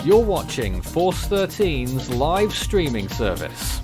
You're watching Force 13's live streaming service.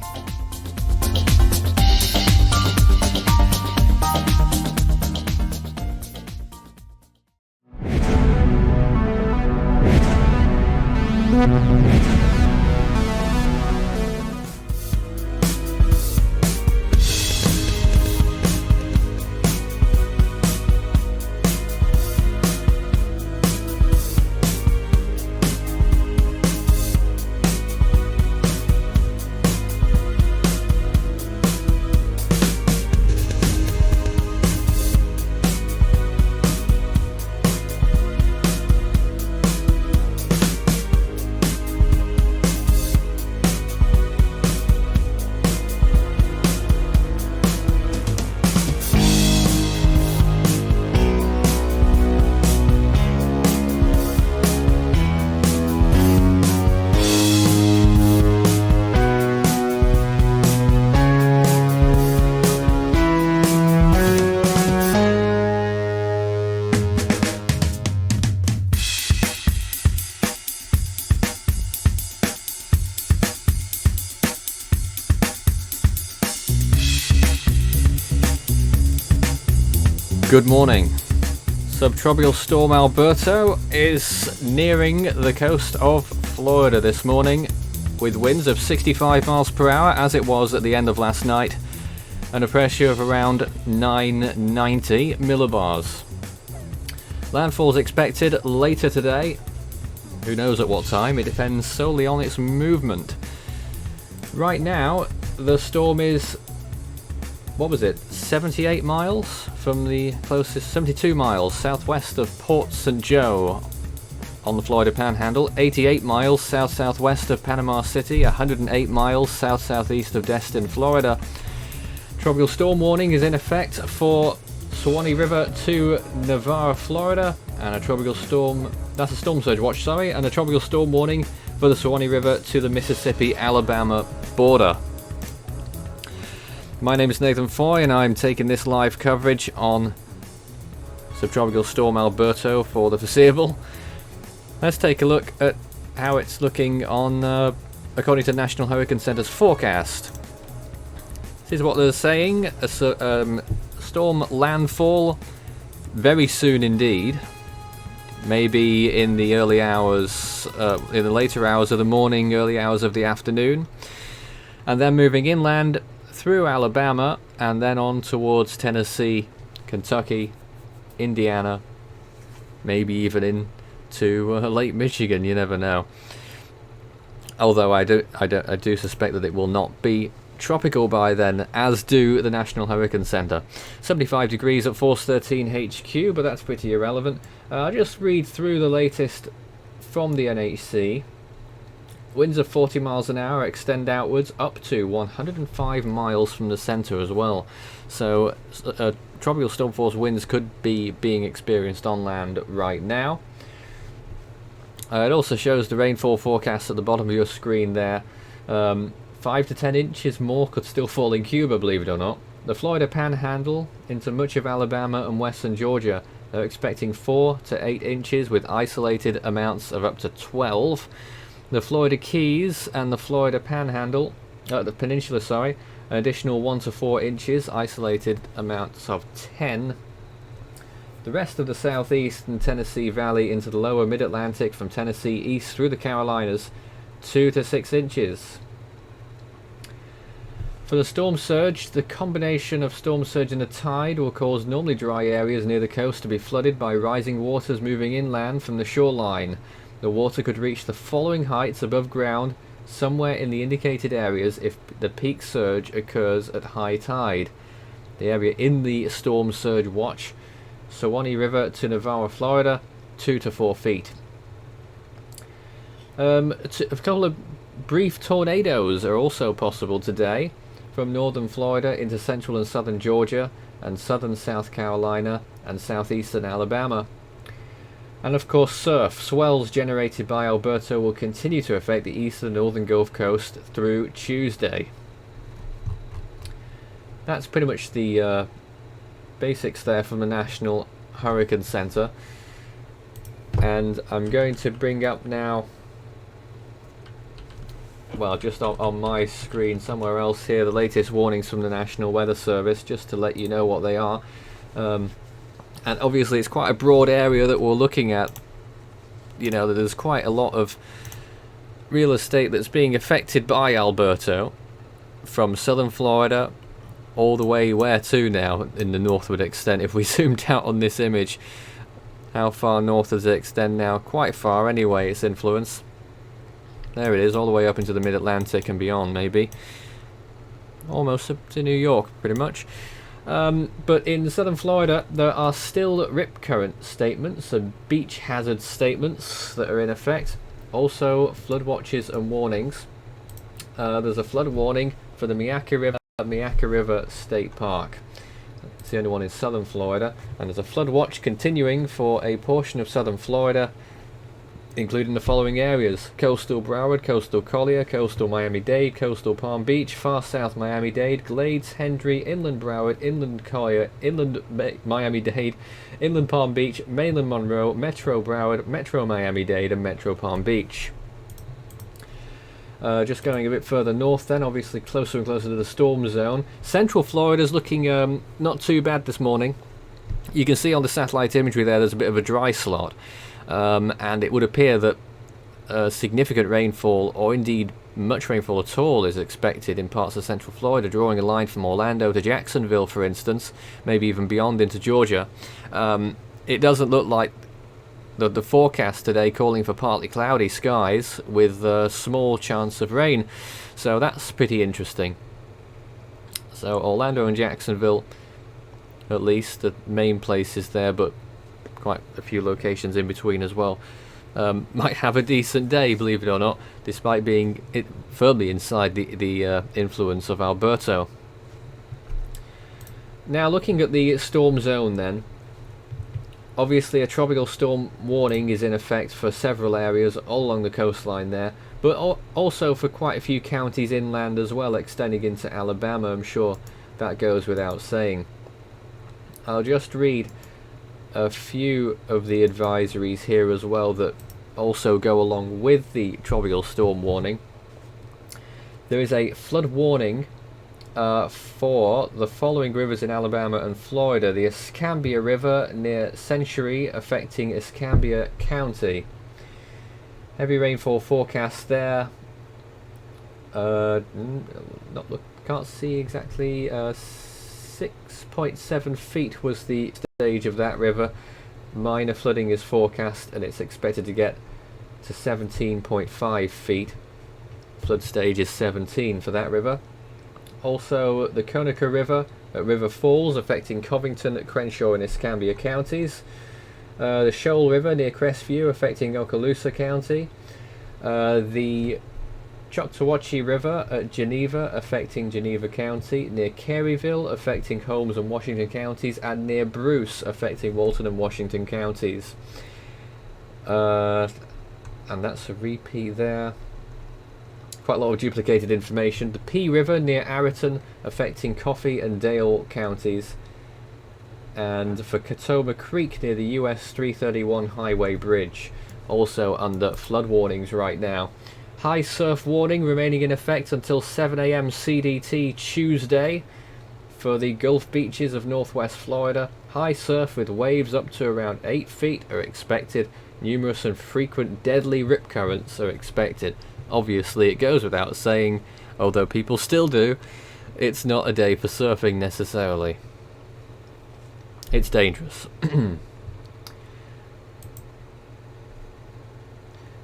Good morning. Subtropical storm Alberto is nearing the coast of Florida this morning with winds of 65 miles per hour as it was at the end of last night and a pressure of around 990 millibars. Landfall is expected later today. Who knows at what time? It depends solely on its movement. Right now the storm is 78 miles from the closest, 72 miles southwest of Port St. Joe on the Florida Panhandle, 88 miles south-southwest of Panama City, 108 miles south-southeast of Gadsden, Florida. Tropical storm warning is in effect for Suwannee River to Navarre, Florida, and a tropical storm, that's a storm surge watch, sorry, and a tropical storm warning for the Suwannee River to the Mississippi-Alabama border. My name is Nathan Foy and I'm taking this live coverage on Subtropical Storm Alberto for the foreseeable. Let's take a look at how it's looking on according to National Hurricane Center's forecast. This is what they're saying, a storm landfall very soon indeed, maybe in the early hours, in the later hours of the morning, early hours of the afternoon, and then moving inland through Alabama and then on towards Tennessee, Kentucky, Indiana, maybe even into Lake Michigan. You never know. Although I do suspect that it will not be tropical by then, as do the National Hurricane Center. 75 degrees at Force 13 HQ, but that's pretty irrelevant. I'll just read through the latest from the NHC. Winds of 40 miles an hour extend outwards up to 105 miles from the center as well. So tropical storm force winds could be being experienced on land right now. It also shows the rainfall forecast at the bottom of your screen there. 5 to 10 inches more could still fall in Cuba, believe it or not. The Florida Panhandle into much of Alabama and western Georgia, they're expecting 4 to 8 inches with isolated amounts of up to 12. The Florida Keys and the Florida Panhandle, the Peninsula, sorry, an additional 1 to 4 inches, isolated amounts of 10. The rest of the southeast and Tennessee Valley into the lower mid-Atlantic from Tennessee east through the Carolinas, 2 to 6 inches. For the storm surge, the combination of storm surge and the tide will cause normally dry areas near the coast to be flooded by rising waters moving inland from the shoreline. The water could reach the following heights above ground somewhere in the indicated areas if the peak surge occurs at high tide. The area in the storm surge watch: Suwannee River to Navarre, Florida, 2 to 4 feet. A couple of brief tornadoes are also possible today from northern Florida into central and southern Georgia and southern South Carolina and southeastern Alabama. And of course swells generated by Alberto will continue to affect the eastern and northern Gulf Coast through Tuesday. That's pretty much the basics there from the National Hurricane Center. And I'm going to bring up now well, just on my screen somewhere else here, the latest warnings from the National Weather Service, just to let you know what they are. And obviously it's quite a broad area that we're looking at. You know, there's quite a lot of real estate that's being affected by Alberto, from southern Florida all the way where to now in the northward extent. If we zoomed out on this image, how far north does it extend now? Quite far anyway, its influence. There it is, all the way up into the mid-Atlantic and beyond, maybe. Almost up to New York, pretty much. But in southern Florida, there are still rip current statements and beach hazard statements that are in effect. Also, flood watches and warnings. There's a flood warning for the Miaka River State Park. It's the only one in southern Florida. And there's a flood watch continuing for a portion of southern Florida, including the following areas: coastal Broward, coastal Collier, coastal Miami-Dade, coastal Palm Beach, far south Miami-Dade, Glades, Hendry, inland Broward, inland Collier, inland Miami-Dade, inland Palm Beach, mainland Monroe, metro Broward, metro Miami-Dade, and metro Palm Beach. Just going a bit further north then, obviously closer and closer to the storm zone. Central Florida's looking not too bad this morning. You can see on the satellite imagery there's a bit of a dry slot. And it would appear that significant rainfall, or indeed much rainfall at all, is expected in parts of central Florida, drawing a line from Orlando to Jacksonville, for instance, maybe even beyond into Georgia. It doesn't look like the forecast today calling for partly cloudy skies with a small chance of rain, so that's pretty interesting. So Orlando and Jacksonville, at least the main places there, but quite a few locations in between as well, might have a decent day, believe it or not, despite being firmly inside the influence of Alberto. Now, looking at the storm zone then, obviously a tropical storm warning is in effect for several areas all along the coastline there, but also for quite a few counties inland as well, extending into Alabama. I'm sure that goes without saying. I'll just read a few of the advisories here as well that also go along with the tropical storm warning. There is a flood warning for the following rivers in Alabama and Florida: the Escambia River near Century, affecting Escambia County. Heavy rainfall forecast there. Can't see exactly. 6.7 feet was the stage of that river. Minor flooding is forecast, and it's expected to get to 17.5 feet. Flood stage is 17 for that river. Also, the Conecuh River at River Falls, affecting Covington, Crenshaw, and Escambia counties. The Shoal River near Crestview, affecting Okaloosa County. The Choctawhatchee River at Geneva, affecting Geneva County, near Caryville, affecting Holmes and Washington counties, and near Bruce, affecting Walton and Washington counties. And that's a repeat there. Quite a lot of duplicated information. The P River near Arreton, affecting Coffee and Dale counties. And for Catawba Creek near the US 331 Highway Bridge, also under flood warnings right now. High surf warning remaining in effect until 7 AM CDT Tuesday for the Gulf beaches of northwest Florida. High surf with waves up to around 8 feet are expected. Numerous and frequent deadly rip currents are expected. Obviously, it goes without saying, although people still do, it's not a day for surfing necessarily. It's dangerous.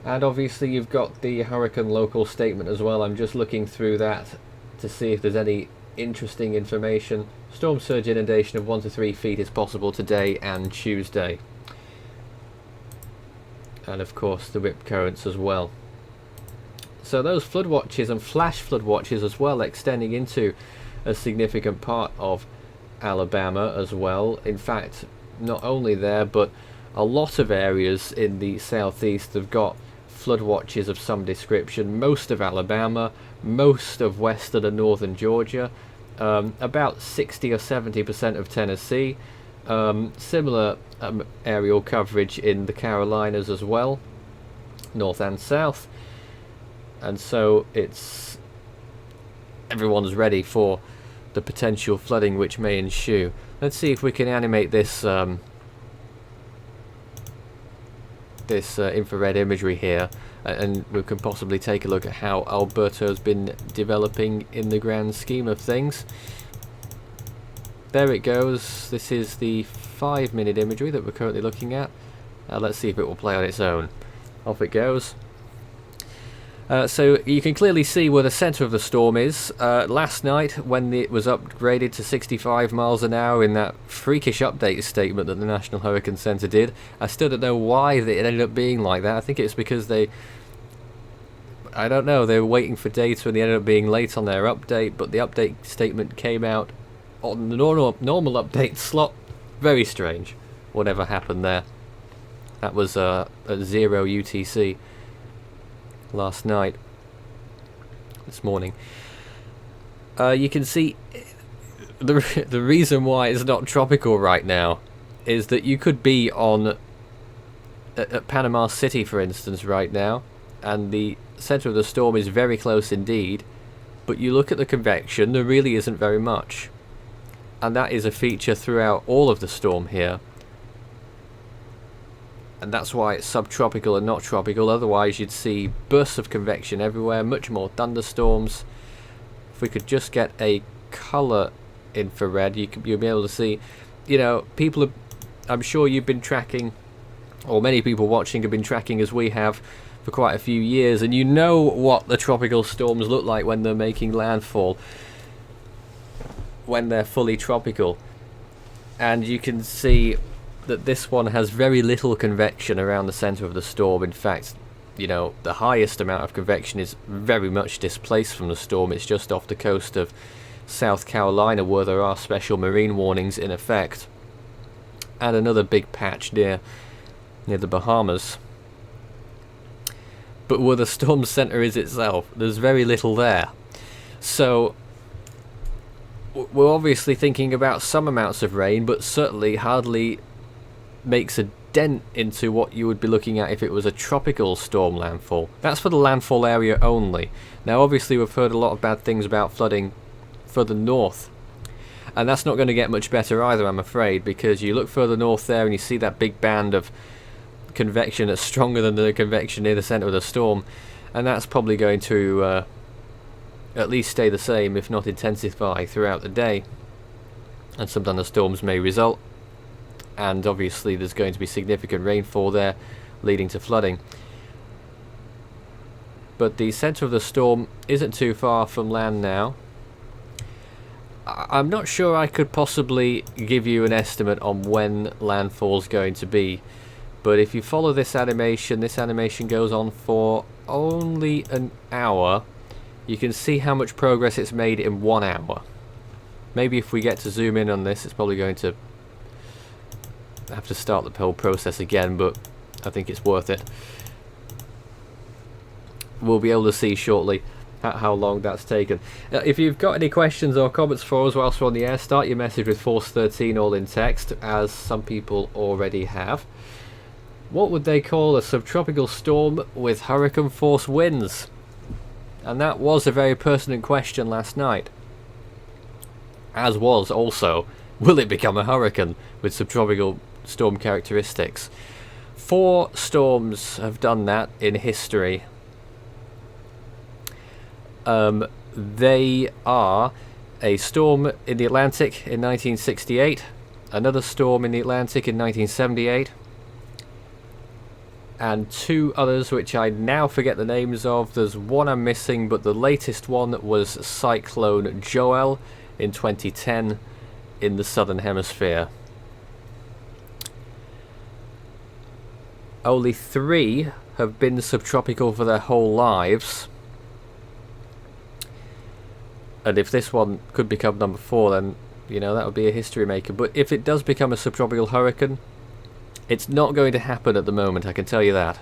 And obviously you've got the hurricane local statement as well. I'm just looking through that to see if there's any interesting information. Storm surge inundation of 1 to 3 feet is possible today and Tuesday. And of course the rip currents as well. So those flood watches and flash flood watches as well, extending into a significant part of Alabama as well. In fact, not only there, but a lot of areas in the southeast have got flood watches of some description. Most of Alabama, most of western and northern Georgia, about 60 or 70% of Tennessee, similar aerial coverage in the Carolinas as well, north and south, and so everyone's ready for the potential flooding which may ensue. Let's see if we can animate this infrared imagery here, and we can possibly take a look at how Alberto's been developing in the grand scheme of things. There it goes. This is the 5-minute imagery that we're currently looking at. Let's see if it will play on its own. Off it goes. So you can clearly see where the centre of the storm is. Last night, when it was upgraded to 65 miles an hour in that freakish update statement that the National Hurricane Centre did, I still don't know why it ended up being like that. I think it's because I don't know, they were waiting for data and they ended up being late on their update, but the update statement came out on the normal update slot. Very strange, whatever happened there. That was at 0 UTC last night, this morning. You can see the reason why it's not tropical right now is that you could be at Panama City, for instance, right now, and the centre of the storm is very close indeed, but you look at the convection, there really isn't very much, and that is a feature throughout all of the storm here. And that's why it's subtropical and not tropical. Otherwise you'd see bursts of convection everywhere, much more thunderstorms. If we could just get a colour infrared, you'll be able to see, you know, I'm sure you've been tracking, or many people watching have been tracking as we have for quite a few years, and you know what the tropical storms look like when they're making landfall, when they're fully tropical. And you can see that this one has very little convection around the centre of the storm. In fact, you know, the highest amount of convection is very much displaced from the storm. It's just off the coast of South Carolina where there are special marine warnings in effect, and another big patch near the Bahamas. But where the storm centre is itself, there's very little there. So we're obviously thinking about some amounts of rain, but certainly hardly makes a dent into what you would be looking at if it was a tropical storm landfall. That's for the landfall area only. Now obviously we've heard a lot of bad things about flooding further north, and that's not going to get much better either, I'm afraid, because you look further north there and you see that big band of convection that's stronger than the convection near the centre of the storm, and that's probably going to at least stay the same, if not intensify throughout the day, and some thunderstorms may result. And obviously there's going to be significant rainfall there, leading to flooding. But the centre of the storm isn't too far from land now. I'm not sure I could possibly give you an estimate on when landfall's going to be, but if you follow this animation goes on for only an hour. You can see how much progress it's made in 1 hour. Maybe if we get to zoom in on this, it's probably going to have to start the whole process again, but I think it's worth it. We'll be able to see shortly how long that's taken. If you've got any questions or comments for us whilst we're on the air, start your message with Force 13 all in text, as some people already have. What would they call a subtropical storm with hurricane force winds? And that was a very pertinent question last night. As was also, will it become a hurricane with subtropical storm characteristics? 4 storms have done that in history. They are a storm in the Atlantic in 1968, another storm in the Atlantic in 1978, and 2 others which I now forget the names of. There's one I'm missing, but the latest one was Cyclone Joel in 2010 in the southern hemisphere. Only 3 have been subtropical for their whole lives, and if this one could become number 4, then, you know, that would be a history maker. But if it does become a subtropical hurricane, it's not going to happen at the moment, I can tell you that.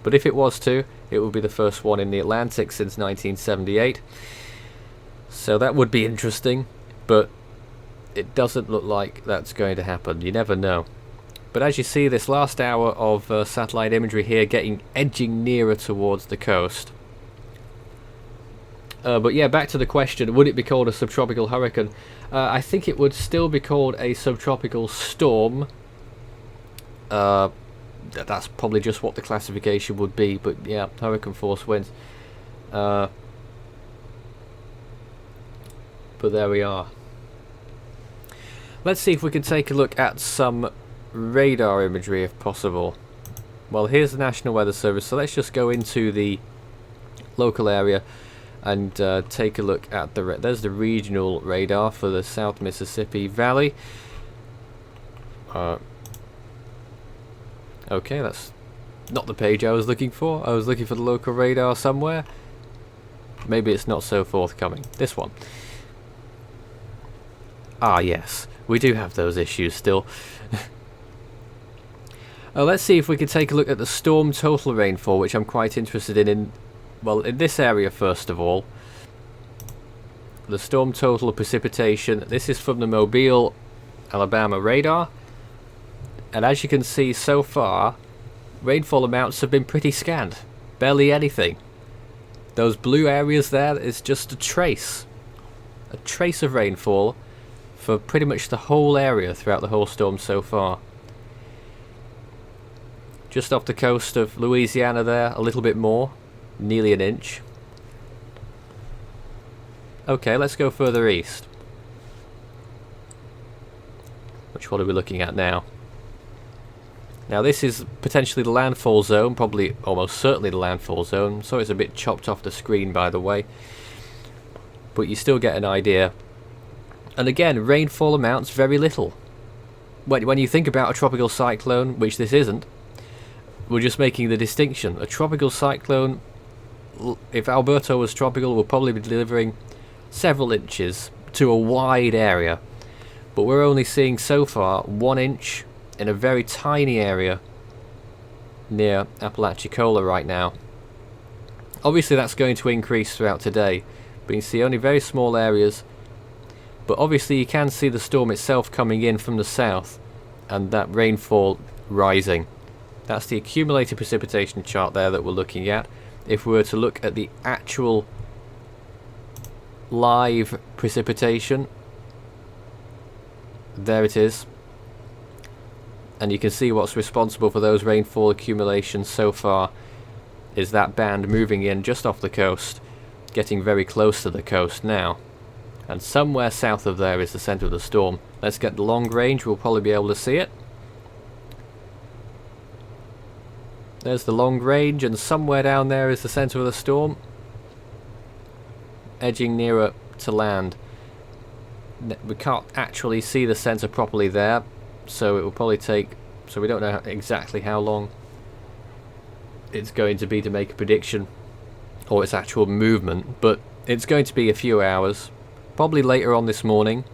But if it was to, it would be the first one in the Atlantic since 1978. So that would be interesting, but it doesn't look like that's going to happen. You never know. But as you see, this last hour of satellite imagery here edging nearer towards the coast, But yeah, back to the question, would it be called a subtropical hurricane? I think it would still be called a subtropical storm. That's probably just what the classification would be, but yeah, hurricane force winds. But there we are. Let's see if we can take a look at some radar imagery if possible. Well, here's the National Weather Service, so let's just go into the local area and take a look at there's the regional radar for the South Mississippi Valley. Okay, that's not the page I was looking for. I was looking for the local radar somewhere. Maybe it's not so forthcoming. This one. Ah, yes. We do have those issues still. Let's see if we can take a look at the storm total rainfall, which I'm quite interested in. Well, in this area first of all. The storm total precipitation. This is from the Mobile, Alabama radar. And as you can see so far, rainfall amounts have been pretty scant. Barely anything. Those blue areas there is just a trace. A trace of rainfall for pretty much the whole area throughout the whole storm so far. Just off the coast of Louisiana there, a little bit more. Nearly an inch. Okay, let's go further east. Which one are we looking at now? Now this is potentially the landfall zone, probably almost certainly the landfall zone, so it's a bit chopped off the screen by the way. But you still get an idea. And again, rainfall amounts very little. When you think about a tropical cyclone, which this isn't, we're just making the distinction. A tropical cyclone, if Alberto was tropical, will probably be delivering several inches to a wide area. But we're only seeing so far 1 inch in a very tiny area near Apalachicola right now. Obviously that's going to increase throughout today, but you see only very small areas. But obviously you can see the storm itself coming in from the south and that rainfall rising. That's the accumulated precipitation chart there that we're looking at. If we were to look at the actual live precipitation, there it is. And you can see what's responsible for those rainfall accumulations so far is that band moving in just off the coast, getting very close to the coast now. And somewhere south of there is the centre of the storm. Let's get the long range, we'll probably be able to see it. There's the long range, and somewhere down there is the centre of the storm, edging nearer to land. We can't actually see the centre properly there, so it will probably take, so we don't know exactly how long it's going to be to make a prediction or its actual movement, but it's going to be a few hours, probably later on this morning.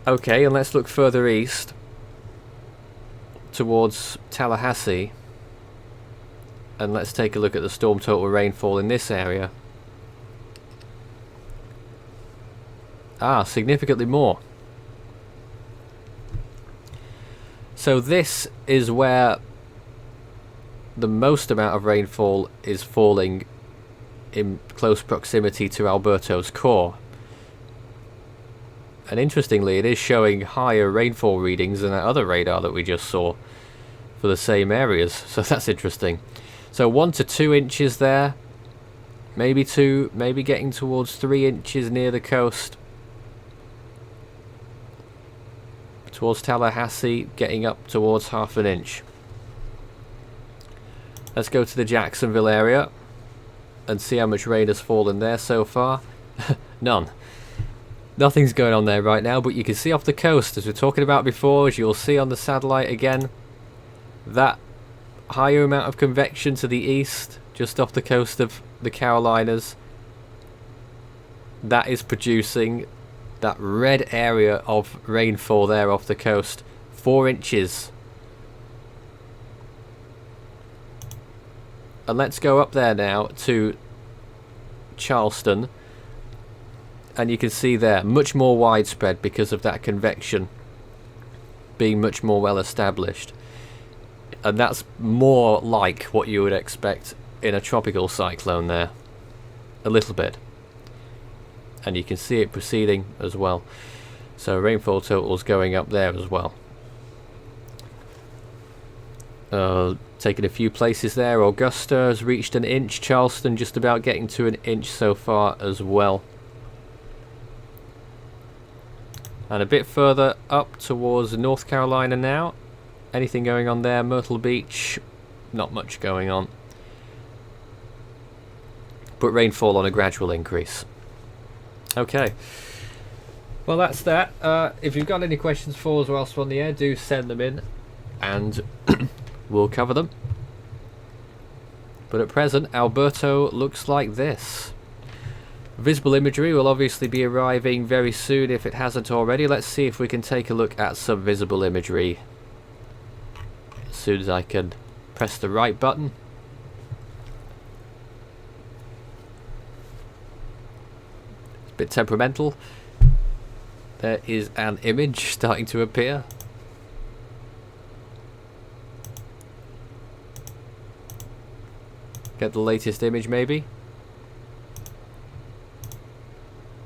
Okay, and let's look further east towards Tallahassee, and let's take a look at the storm total rainfall in this area. Ah, significantly more. So this is where the most amount of rainfall is falling in close proximity to Alberto's core. And interestingly, it is showing higher rainfall readings than that other radar that we just saw for the same areas. So that's interesting. So 1 to 2 inches there. Maybe 2, maybe getting towards 3 inches near the coast. Towards Tallahassee, getting up towards half an inch. Let's go to the Jacksonville area and see how much rain has fallen there so far. None. Nothing's going on there right now, but you can see off the coast, as we were talking about before, as you'll see on the satellite again, that higher amount of convection to the east, just off the coast of the Carolinas, that is producing that red area of rainfall there off the coast. 4 inches. And let's go up there now to Charleston. And you can see there, much more widespread because of that convection being much more well established. And that's more like what you would expect in a tropical cyclone there. A little bit. And you can see it proceeding as well. So rainfall totals going up there as well. Taking a few places there. Augusta has reached an inch. Charleston just about getting to an inch so far as well. And a bit further up towards North Carolina now. Anything going on there? Myrtle Beach, not much going on. But rainfall on a gradual increase. Okay. Well, that's that. If you've got any questions for us whilst we're on the air, do send them in and we'll cover them. But at present, Alberto looks like this. Visible imagery will obviously be arriving very soon if it hasn't already. Let's see if we can take a look at some visible imagery as soon as I can press the right button. It's a bit temperamental. There is an image starting to appear. Get the latest image maybe.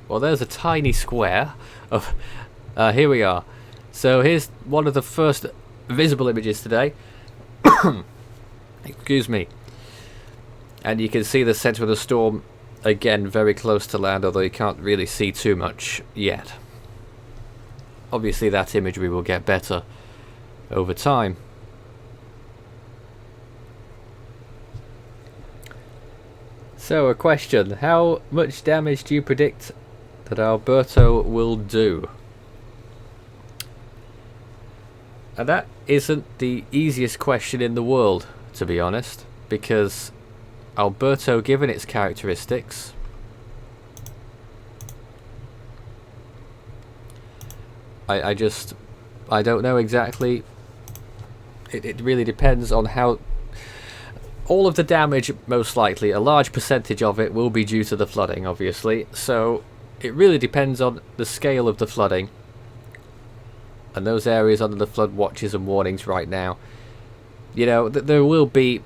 Well, there's a tiny square of... here we are. So here's one of the first visible images today. Excuse me. And you can see the centre of the storm again very close to land, although you can't really see too much yet. Obviously that imagery will get better over time. So a question, how much damage do you predict that Alberto will do? And that isn't the easiest question in the world, to be honest, because Alberto, given its characteristics, I don't know exactly. It really depends on how. All of the damage, most likely, a large percentage of it will be due to the flooding, obviously. So it really depends on the scale of the flooding. And those areas under the flood watches and warnings right now. You know, there will be...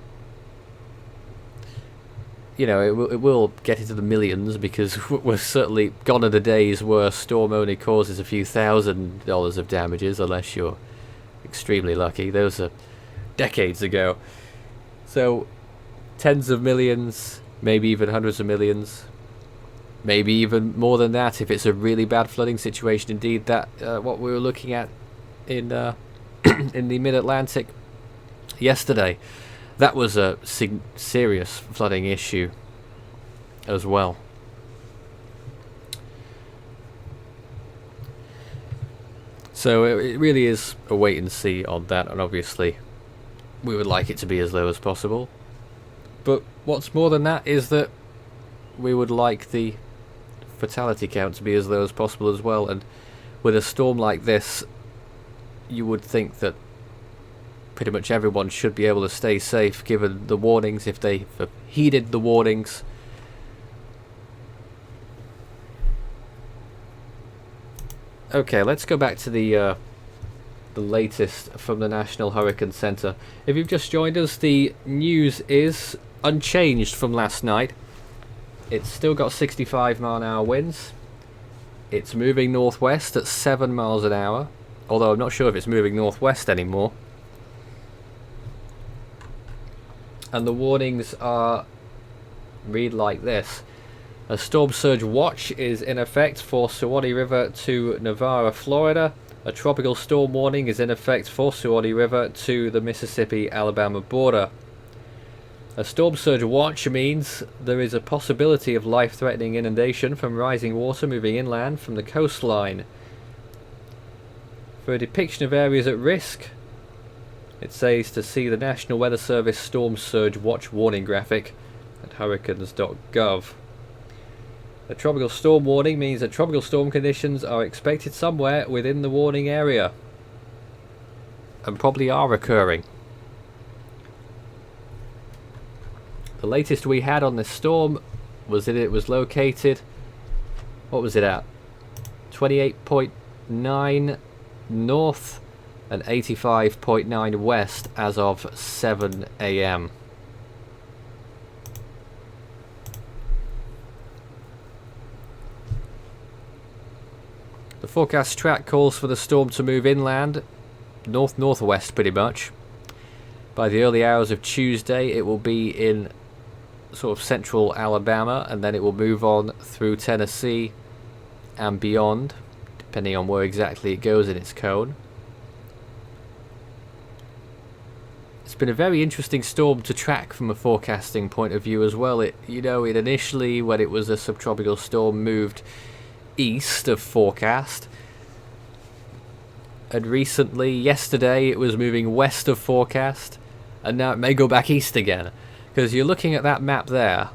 You know, it will get into the millions, because we're certainly gone are the days where a storm only causes a few $1,000s of damages, unless you're extremely lucky. Those are decades ago. So, tens of millions, maybe even hundreds of millions, maybe even more than that if it's a really bad flooding situation. Indeed, that what we were looking at in in the Mid-Atlantic yesterday, that was a serious flooding issue as well. So it really is a wait and see on that, and obviously we would like it to be as low as possible. But what's more than that is that we would like the fatality count to be as low as possible as well. And with a storm like this, you would think that pretty much everyone should be able to stay safe given the warnings, if they've heeded the warnings. Okay, let's go back to the latest from the National Hurricane Center. If you've just joined us, the news is unchanged from last night. It's still got 65-mile-an-hour winds. It's moving northwest at 7 miles an hour, although I'm not sure if it's moving northwest anymore. And the warnings read like this. A storm surge watch is in effect for Suwannee River to Navarre, Florida. A tropical storm warning is in effect for Suwannee River to the Mississippi-Alabama border. A storm surge watch means there is a possibility of life-threatening inundation from rising water moving inland from the coastline. For a depiction of areas at risk, it says to see the National Weather Service Storm Surge Watch warning graphic at hurricanes.gov. A tropical storm warning means that tropical storm conditions are expected somewhere within the warning area, and probably are occurring. The latest we had on this storm was that it was located, what was it at? 28.9 north and 85.9 west as of 7 AM. The forecast track calls for the storm to move inland, north-northwest pretty much. By the early hours of Tuesday it will be in sort of central Alabama, and then it will move on through Tennessee and beyond, depending on where exactly it goes in its cone. It's been a very interesting storm to track from a forecasting point of view as well. It initially, when it was a subtropical storm, moved east of forecast, and recently, yesterday, it was moving west of forecast, and now it may go back east again, because you're looking at that map there,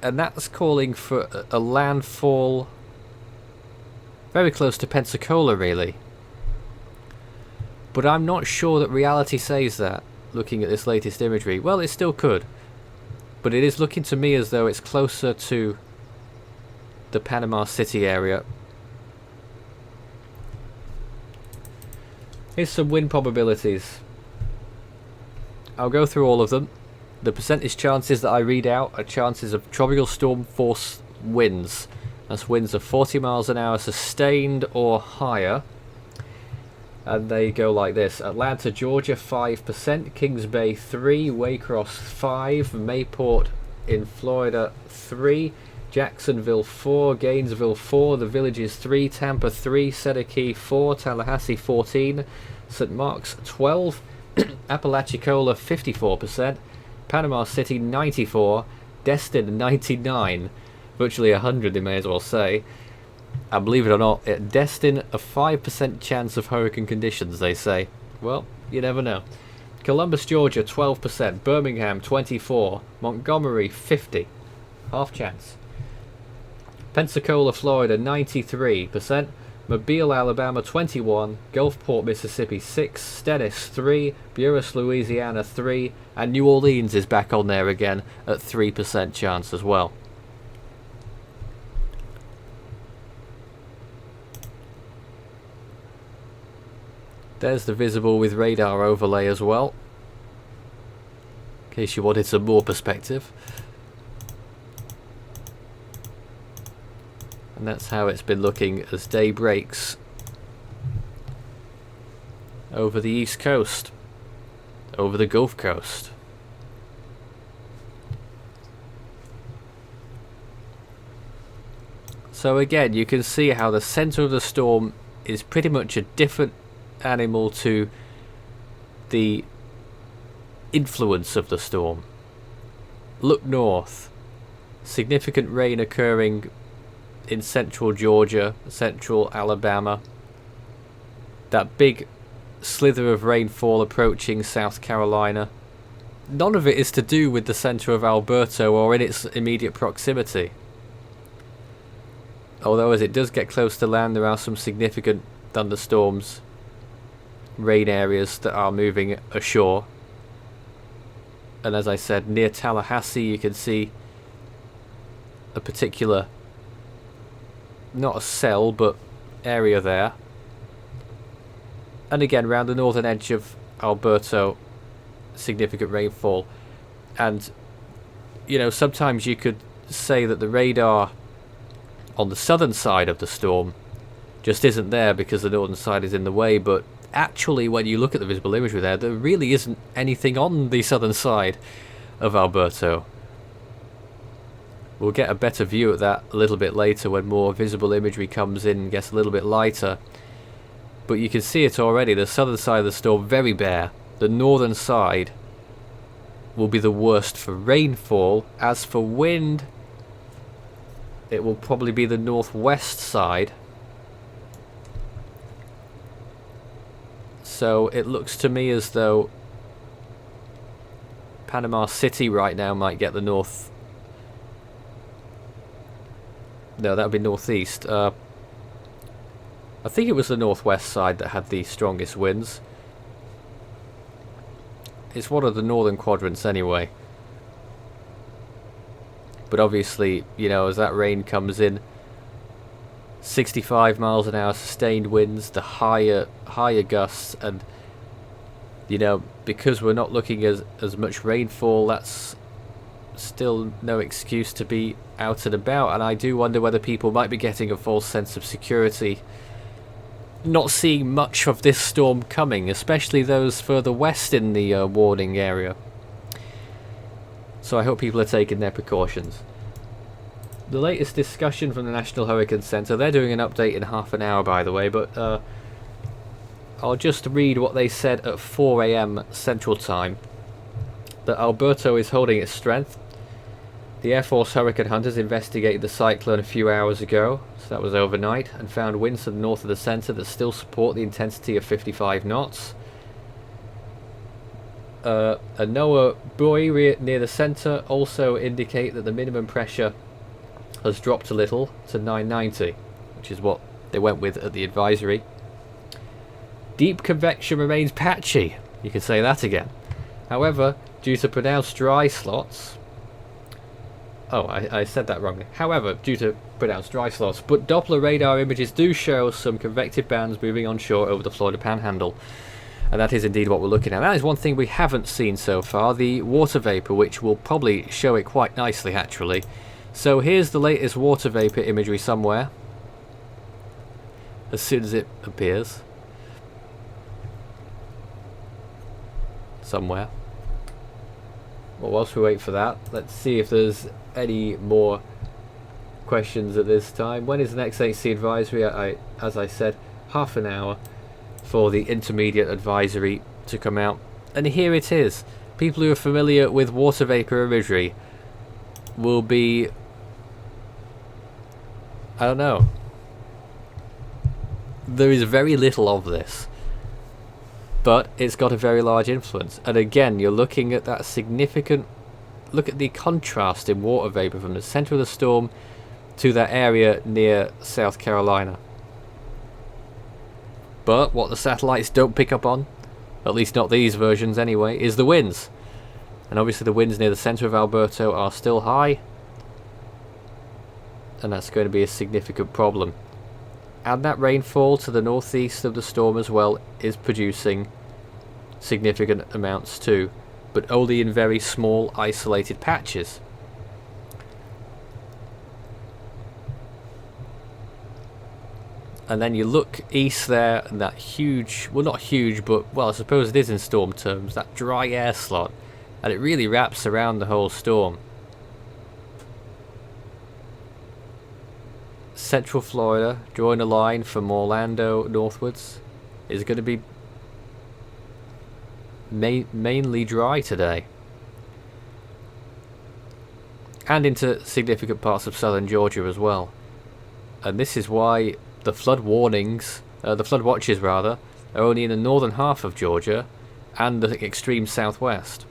and that's calling for a landfall very close to Pensacola, really. But I'm not sure that reality says that, looking at this latest imagery. Well, it still could, but it is looking to me as though it's closer to the Panama City area. Here's some wind probabilities. I'll go through all of them. The percentage chances that I read out are chances of tropical storm force winds. That's winds of 40 miles an hour sustained or higher. And they go like this: Atlanta, Georgia 5%, Kings Bay 3, Waycross 5, Mayport in Florida 3, Jacksonville 4, Gainesville 4, the Villages 3, Tampa 3, Seneca 4, Tallahassee 14, St. Mark's 12, Apalachicola 54%, Panama City 94, Destin 99, virtually 100 they may as well say. And believe it or not, at Destin, a 5% chance of hurricane conditions, they say. Well, you never know. Columbus, Georgia 12%, Birmingham 24, Montgomery 50, half chance. Pensacola, Florida 93%, Mobile, Alabama 21, Gulfport, Mississippi 6, Stennis 3, Buras, Louisiana 3, and New Orleans is back on there again at 3% chance as well. There's the visible with radar overlay as well, in case you wanted some more perspective. And that's how it's been looking as day breaks over the East Coast, over the Gulf Coast. So again, you can see how the center of the storm is pretty much a different animal to the influence of the storm. Look north. Significant rain occurring in central Georgia, central Alabama. That big slither of rainfall approaching South Carolina. None of it is to do with the center of Alberto or in its immediate proximity. Although as it does get close to land, there are some significant thunderstorms, rain areas that are moving ashore. And as I said, near Tallahassee you can see a particular, not a cell, but area there. And again, around the northern edge of Alberto, significant rainfall. And, you know, sometimes you could say that the radar on the southern side of the storm just isn't there because the northern side is in the way, but actually when you look at the visible imagery there really isn't anything on the southern side of Alberto. We'll get a better view at that a little bit later when more visible imagery comes in and gets a little bit lighter. But you can see it already, the southern side of the storm very bare. The northern side will be the worst for rainfall. As for wind, it will probably be the northwest side. So it looks to me as though Panama City right now might get the north. No, that would be northeast. I think it was the northwest side that had the strongest winds. It's one of the northern quadrants anyway. But obviously, you know, as that rain comes in, 65 miles an hour sustained winds, the higher gusts, and you know, because we're not looking as much rainfall, that's still no excuse to be out and about. And I do wonder whether people might be getting a false sense of security, not seeing much of this storm coming, especially those further west in the warning area. So I hope people are taking their precautions. The latest discussion from the National Hurricane Center, they're doing an update in half an hour, by the way, but I'll just read what they said at 4 AM Central Time. That Alberto is holding its strength. The Air Force Hurricane Hunters investigated the cyclone a few hours ago, so that was overnight, and found winds to the north of the center that still support the intensity of 55 knots. A NOAA buoy near the center also indicate that the minimum pressure has dropped a little to 990, which is what they went with at the advisory. Deep convection remains patchy. You can say that again. However, due to pronounced dry slots... Oh, I said that wrongly. However, due to pronounced dry slots, but Doppler radar images do show some convective bands moving onshore over the Florida Panhandle. And that is indeed what we're looking at. That is one thing we haven't seen so far, the water vapor, which will probably show it quite nicely, actually. So here's the latest water vapor imagery somewhere. As soon as it appears. Somewhere. Well, whilst we wait for that, let's see if there's any more questions at this time. When is the next HC advisory? As I said, half an hour for the intermediate advisory to come out. And here it is. People who are familiar with water vapor imagery will be... I don't know. There is very little of this, but it's got a very large influence. And again, you're looking at that significant... Look at the contrast in water vapor from the center of the storm to that area near South Carolina. But what the satellites don't pick up on, at least not these versions anyway, is the winds. And obviously the winds near the center of Alberto are still high, and that's going to be a significant problem. And that rainfall to the northeast of the storm as well is producing significant amounts too, but only in very small isolated patches. And then you look east there, and that huge, well not huge, but well I suppose it is in storm terms, that dry air slot, and it really wraps around the whole storm. Central Florida, drawing a line from Orlando northwards, is going to be mainly dry today. And into significant parts of southern Georgia as well. And this is why the flood warnings, the flood watches rather, are only in the northern half of Georgia and the extreme southwest.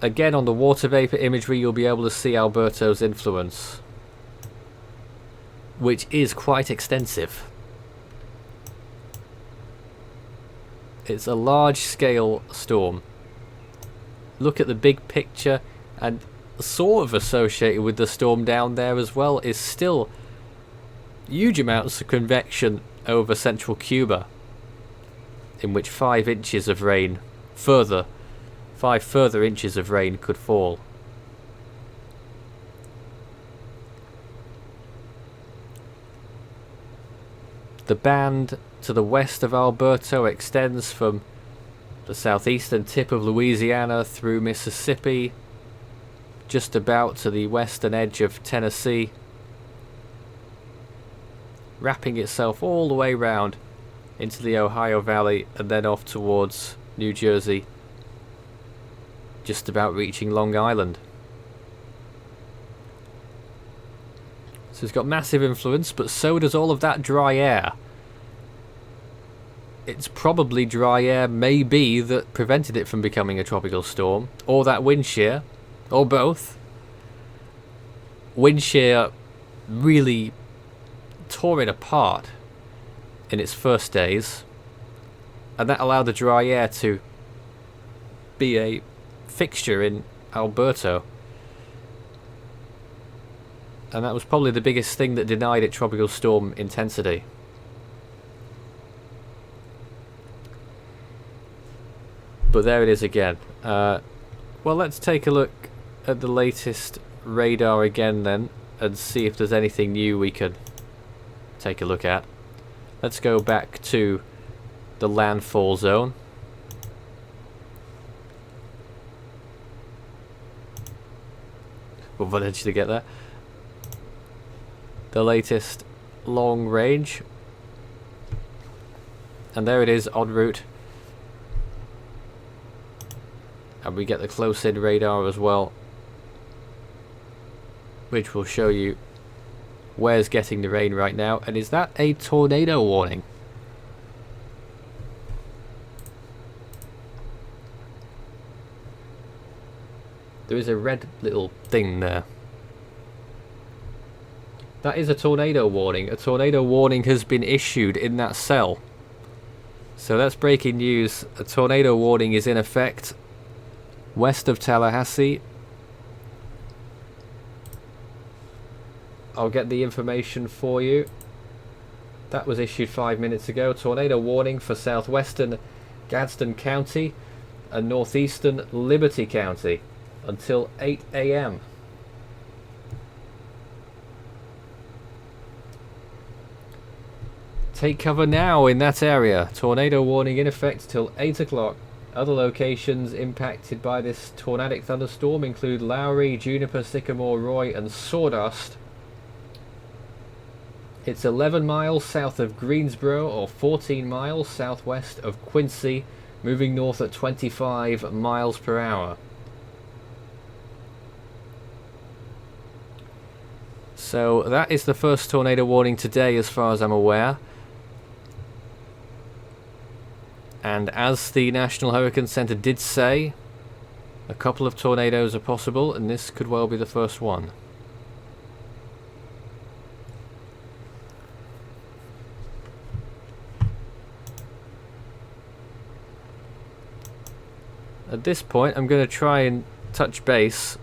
Again, on the water vapor imagery, you'll be able to see Alberto's influence, which is quite extensive. It's a large-scale storm. Look at the big picture, and sort of associated with the storm down there as well is still huge amounts of convection over central Cuba, in which 5 inches of rain further 5 further inches of rain could fall. The band to the west of Alberto extends from the southeastern tip of Louisiana through Mississippi, just about to the western edge of Tennessee, wrapping itself all the way round into the Ohio Valley and then off towards New Jersey, just about reaching Long Island. So it's got massive influence, but so does all of that dry air. It's probably dry air, maybe, that prevented it from becoming a tropical storm, or that wind shear, or both. Wind shear really tore it apart in its first days, and that allowed the dry air to be a fixture in Alberto. And that was probably the biggest thing that denied it tropical storm intensity. But there it is again. Well, let's take a look at the latest radar again then, and see if there's anything new we could take a look at. Let's go back to the landfall zone. We'll eventually get there. The latest long range. And there it is, en route. And we get the close-in radar as well, which will show you where's getting the rain right now. And is that a tornado warning? There is a red little thing there. That is a tornado warning. A tornado warning has been issued in that cell. So that's breaking news. A tornado warning is in effect west of Tallahassee. I'll get the information for you. That was issued 5 minutes ago. Tornado warning for Southwestern Gadsden County and Northeastern Liberty County until 8 AM. Take cover now in that area. Tornado warning in effect till 8 o'clock. Other locations impacted by this tornadic thunderstorm include Lowry, Juniper, Sycamore, Roy and Sawdust. It's 11 miles south of Greensboro or 14 miles southwest of Quincy, moving north at 25 miles per hour. So that is the first tornado warning today as far as I'm aware. And as the National Hurricane Center did say, a couple of tornadoes are possible, and this could well be the first one. At this point, I'm going to try and touch base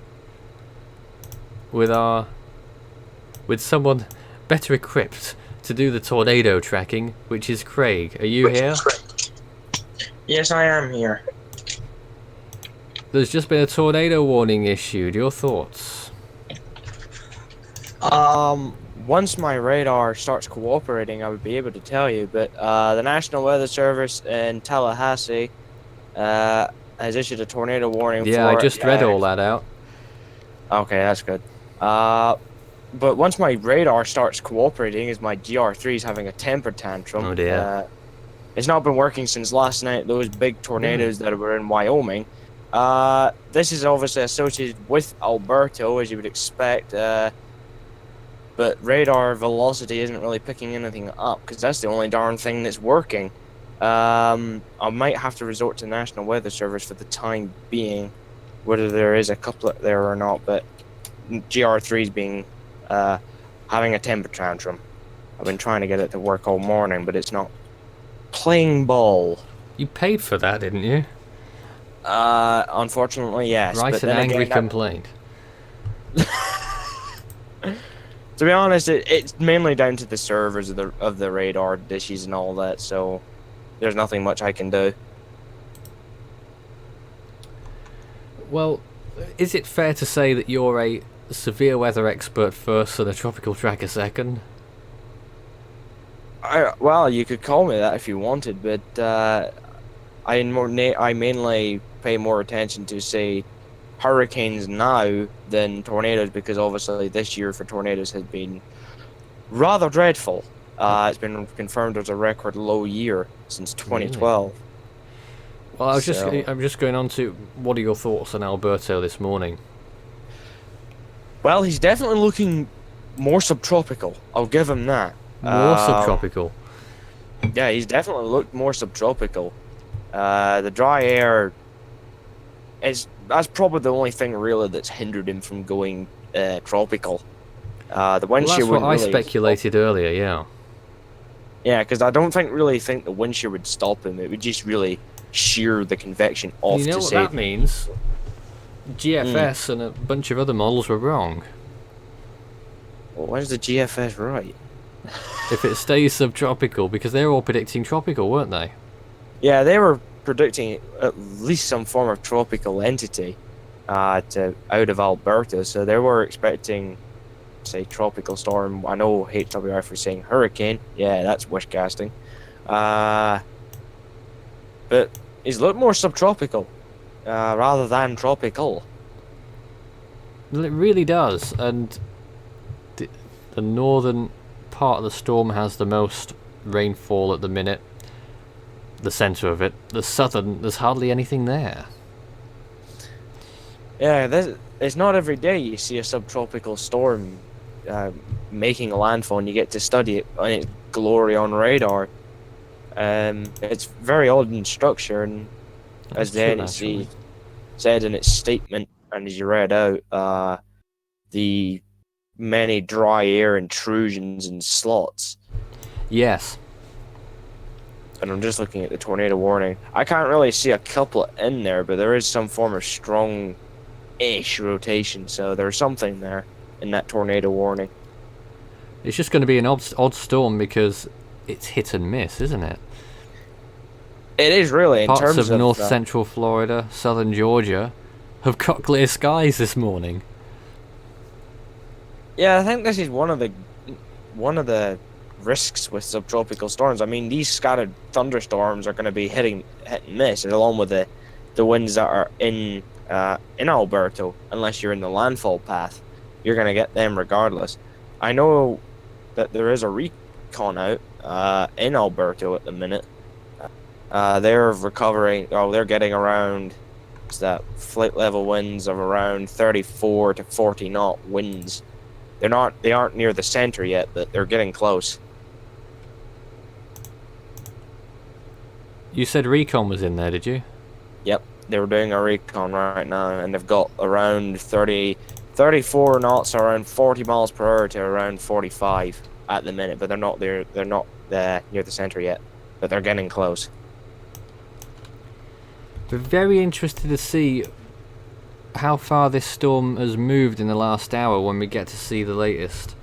with someone better equipped to do the tornado tracking, which is Craig. Are you here? Yes, I am here. There's just been a tornado warning issued. Your thoughts? Once my radar starts cooperating, I would be able to tell you, but the National Weather Service in Tallahassee has issued a tornado warning for... Yeah, I just read all that out. Okay, that's good. But once my radar starts cooperating, is my GR3 is having a temper tantrum. Oh dear. It's not been working since last night, those big tornadoes that were in Wyoming. This is obviously associated with Alberto, as you would expect, but radar velocity isn't really picking anything up, because that's the only darn thing that's working. I might have to resort to the National Weather Service for the time being, whether there is a couplet there or not, but GR3 is being, having a temper tantrum. I've been trying to get it to work all morning, but it's not playing ball. You paid for that, didn't you? Unfortunately, yes. Write an angry complaint. To be honest, it's mainly down to the servers of the radar dishes and all that, so there's nothing much I can do. Well, is it fair to say that you're a severe weather expert first and a tropical tracker second? Well, you could call me that if you wanted, but I mainly pay more attention to, say, hurricanes now than tornadoes, because obviously this year for tornadoes has been rather dreadful. It's been confirmed as a record low year since 2012. Really? Well, I'm just going on to, what are your thoughts on Alberto this morning? Well, he's definitely looking more subtropical. I'll give him that. More subtropical. Yeah, he's definitely looked more subtropical. The dry air that's probably the only thing really that's hindered him from going tropical. The wind shear would that's what I speculated earlier, yeah. Yeah, because I don't think the wind shear would stop him. It would just really shear the convection off. You know what that means? GFS and a bunch of other models were wrong. When's the GFS right? If it stays subtropical, because they were all predicting tropical, weren't they? Yeah, they were predicting at least some form of tropical entity to out of Alberta, so they were expecting, say, tropical storm. I know HWF was saying hurricane. Yeah, that's wish casting. But he's looked more subtropical rather than tropical. Well, it really does, and the northern part of the storm has the most rainfall at the minute. The centre of it. The southern, there's hardly anything there. Yeah, it's not every day you see a subtropical storm making a landfall and you get to study it in its glory on radar. It's very odd in structure, and as the NEC said in its statement, and as you read out, the many dry air intrusions and slots. Yes. And I'm just looking at the tornado warning. I can't really see a couplet in there, but there is some form of strong-ish rotation, so there's something there in that tornado warning. It's just going to be an odd storm because it's hit and miss, isn't it? It is really, in Parts terms of north central Florida, southern Georgia, have got clear skies this morning. Yeah, I think this is one of the risks with subtropical storms. I mean, these scattered thunderstorms are going to be hit and miss, along with the winds that are in Alberto. Unless you're in the landfall path, you're going to get them regardless. I know that there is a recon out in Alberto at the minute. They're recovering. Oh, they're getting around that flight level winds of around 34 to 40 knot winds. They aren't near the center yet, but they're getting close. You said recon was in there, did you? Yep, they were doing a recon right now, and they've got around 34 knots, around 40 miles per hour to around 45 at the minute, but they're not there. They're not near the center yet, but they're getting close. We're very interested to see how far this storm has moved in the last hour when we get to see the latest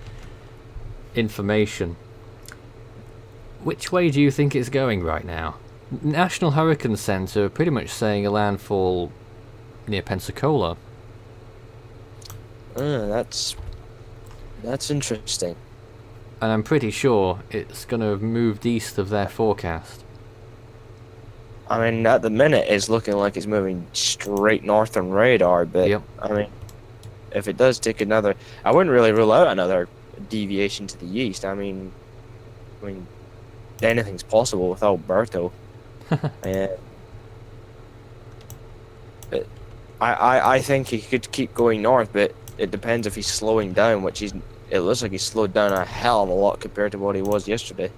information. Which way do you think it's going right now? National Hurricane Center are pretty much saying a landfall near Pensacola. That's interesting. And I'm pretty sure it's going to have moved east of their forecast. I mean, at the minute, it's looking like it's moving straight north on radar, but, yep. I mean, if it does take another... I wouldn't really rule out another deviation to the east. I mean anything's possible with Alberto. But I think he could keep going north, but it depends if he's slowing down, which it looks like he's slowed down a hell of a lot compared to what he was yesterday.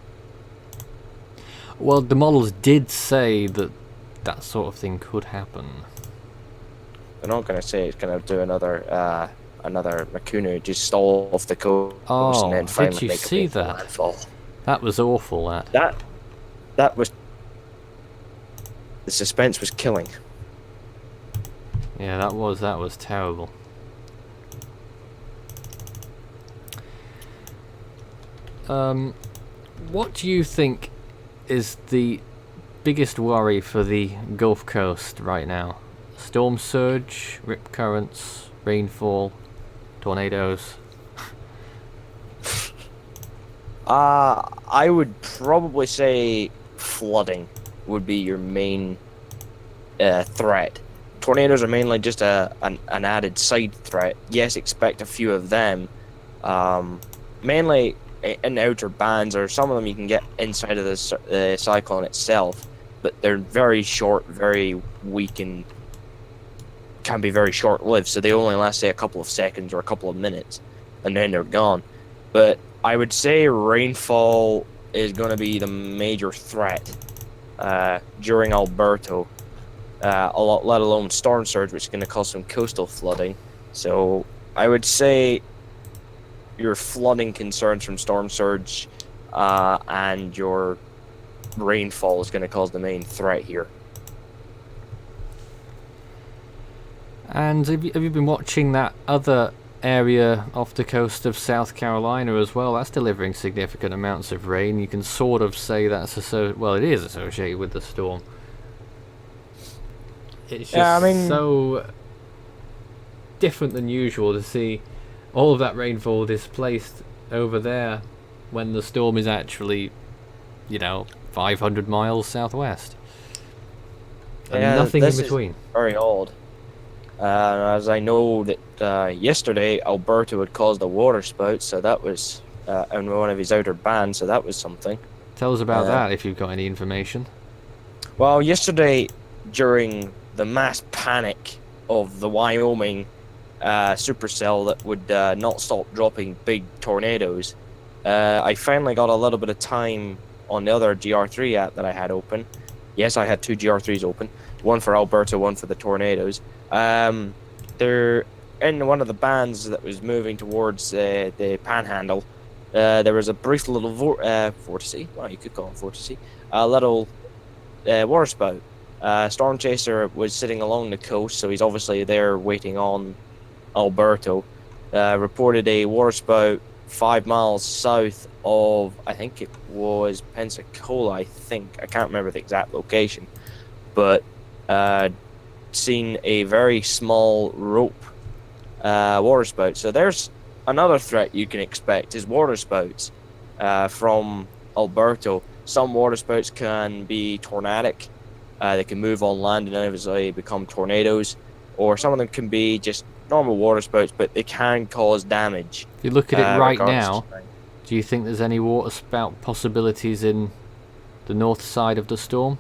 Well, the models did say that that sort of thing could happen. They're not going to say it's going to do another Makunu, just stall off the coast and then finally did you make see a that? landfall. That was awful, that. That was... The suspense was killing. Yeah, that was terrible. What do you think is the biggest worry for the Gulf Coast right now? Storm surge, rip currents, rainfall, tornadoes? I would probably say flooding would be your main threat. Tornadoes are mainly just an added side threat. Yes, expect a few of them. Mainly in outer bands, or some of them you can get inside of the cyclone itself, but they're very short, very weak, and can be very short-lived, so they only last, say, a couple of seconds or a couple of minutes, and then they're gone. But I would say rainfall is going to be the major threat during Alberto, let alone storm surge, which is going to cause some coastal flooding. So I would say your flooding concerns from storm surge and your rainfall is going to cause the main threat here. And have you been watching that other area off the coast of South Carolina as well. That's delivering significant amounts of rain. You can sort of say that's it is associated with the storm. It's just so different than usual to see all of that rainfall displaced over there when the storm is actually, 500 miles southwest. And nothing in between. Very odd. As I know that yesterday Alberto had caused a water spout, so that was in one of his outer bands, so that was something. Tell us about that if you've got any information. Well, yesterday during the mass panic of the Wyoming supercell that would not stop dropping big tornadoes, I finally got a little bit of time on the other GR3 app that I had open. Yes, I had two GR3s open, one for Alberto, one for the tornadoes. They're in one of the bands that was moving towards the Panhandle. There was a brief little vortice. Well, you could call it vortice. A little water spout. Storm Chaser was sitting along the coast, so he's obviously there waiting on Alberto. Reported a water spout 5 miles south of, I think it was Pensacola, I can't remember the exact location, but seen a very small rope water spout. So there's another threat you can expect is water spouts from Alberto. Some water spouts can be tornadic. They can move on land and obviously become tornadoes, or some of them can be just normal water spouts, but they can cause damage. If you look at it right now, do you think there's any water spout possibilities in the north side of the storm?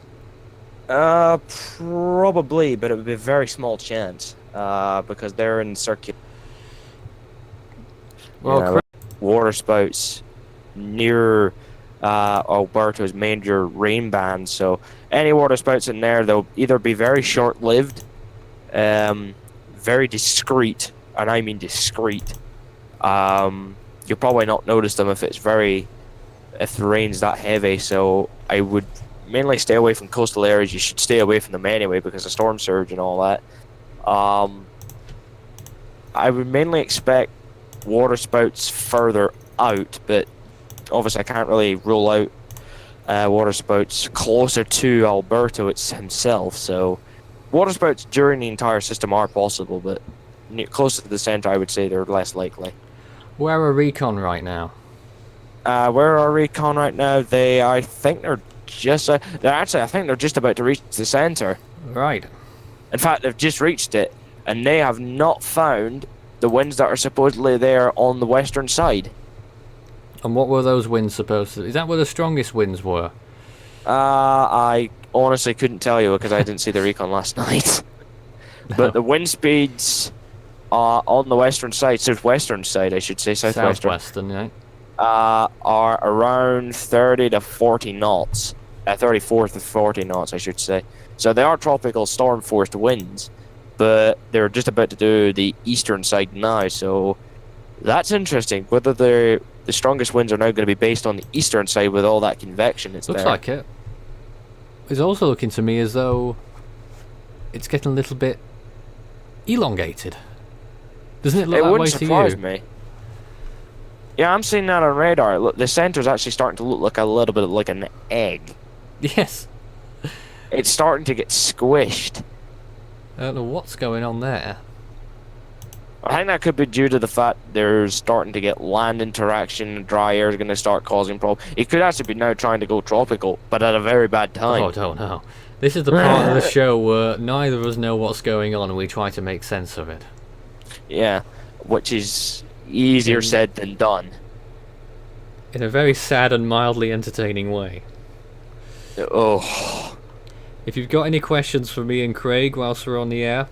Probably, but it would be a very small chance, because they're in circular. Well, water spouts near Alberto's major rain band, so any water spouts in there, they'll either be very short-lived, very discreet, and I mean discreet. You'll probably not notice them if the rain's that heavy, so I would mainly stay away from coastal areas. You should stay away from them anyway because of storm surge and all that. I would mainly expect water spouts further out, but obviously I can't really rule out water spouts closer to Alberto himself, so water spouts during the entire system are possible, but closer to the center I would say they're less likely. Where are Recon right now? Where are Recon right now? I think they're just about to reach the center. Right. In fact, they've just reached it, and they have not found the winds that are supposedly there on the western side. And what were those winds supposed to... Is that where the strongest winds were? I honestly couldn't tell you because I didn't see the recon last night. No. But the wind speeds on the western side, southwestern side, I should say, southwestern, right? Are around 30 to 40 knots. 34 to 40 knots, I should say. So they are tropical storm-forced winds, but they're just about to do the eastern side now, so that's interesting. Whether the strongest winds are now going to be based on the eastern side with all that convection that's Looks there. like it. It's also looking to me as though it's getting a little bit elongated. Doesn't it look that way to you? It wouldn't surprise me. Yeah, I'm seeing that on radar. Look, the center's actually starting to look like a little bit like an egg. Yes. It's starting to get squished. I don't know what's going on there. I think that could be due to the fact there's starting to get land interaction, and dry air is going to start causing problems. It could actually be now trying to go tropical, but at a very bad time. Oh, don't know. This is the part of the show where neither of us know what's going on and we try to make sense of it. Yeah, which is easier said than done. In a very sad and mildly entertaining way. Oh. If you've got any questions for me and Craig whilst we're on the air,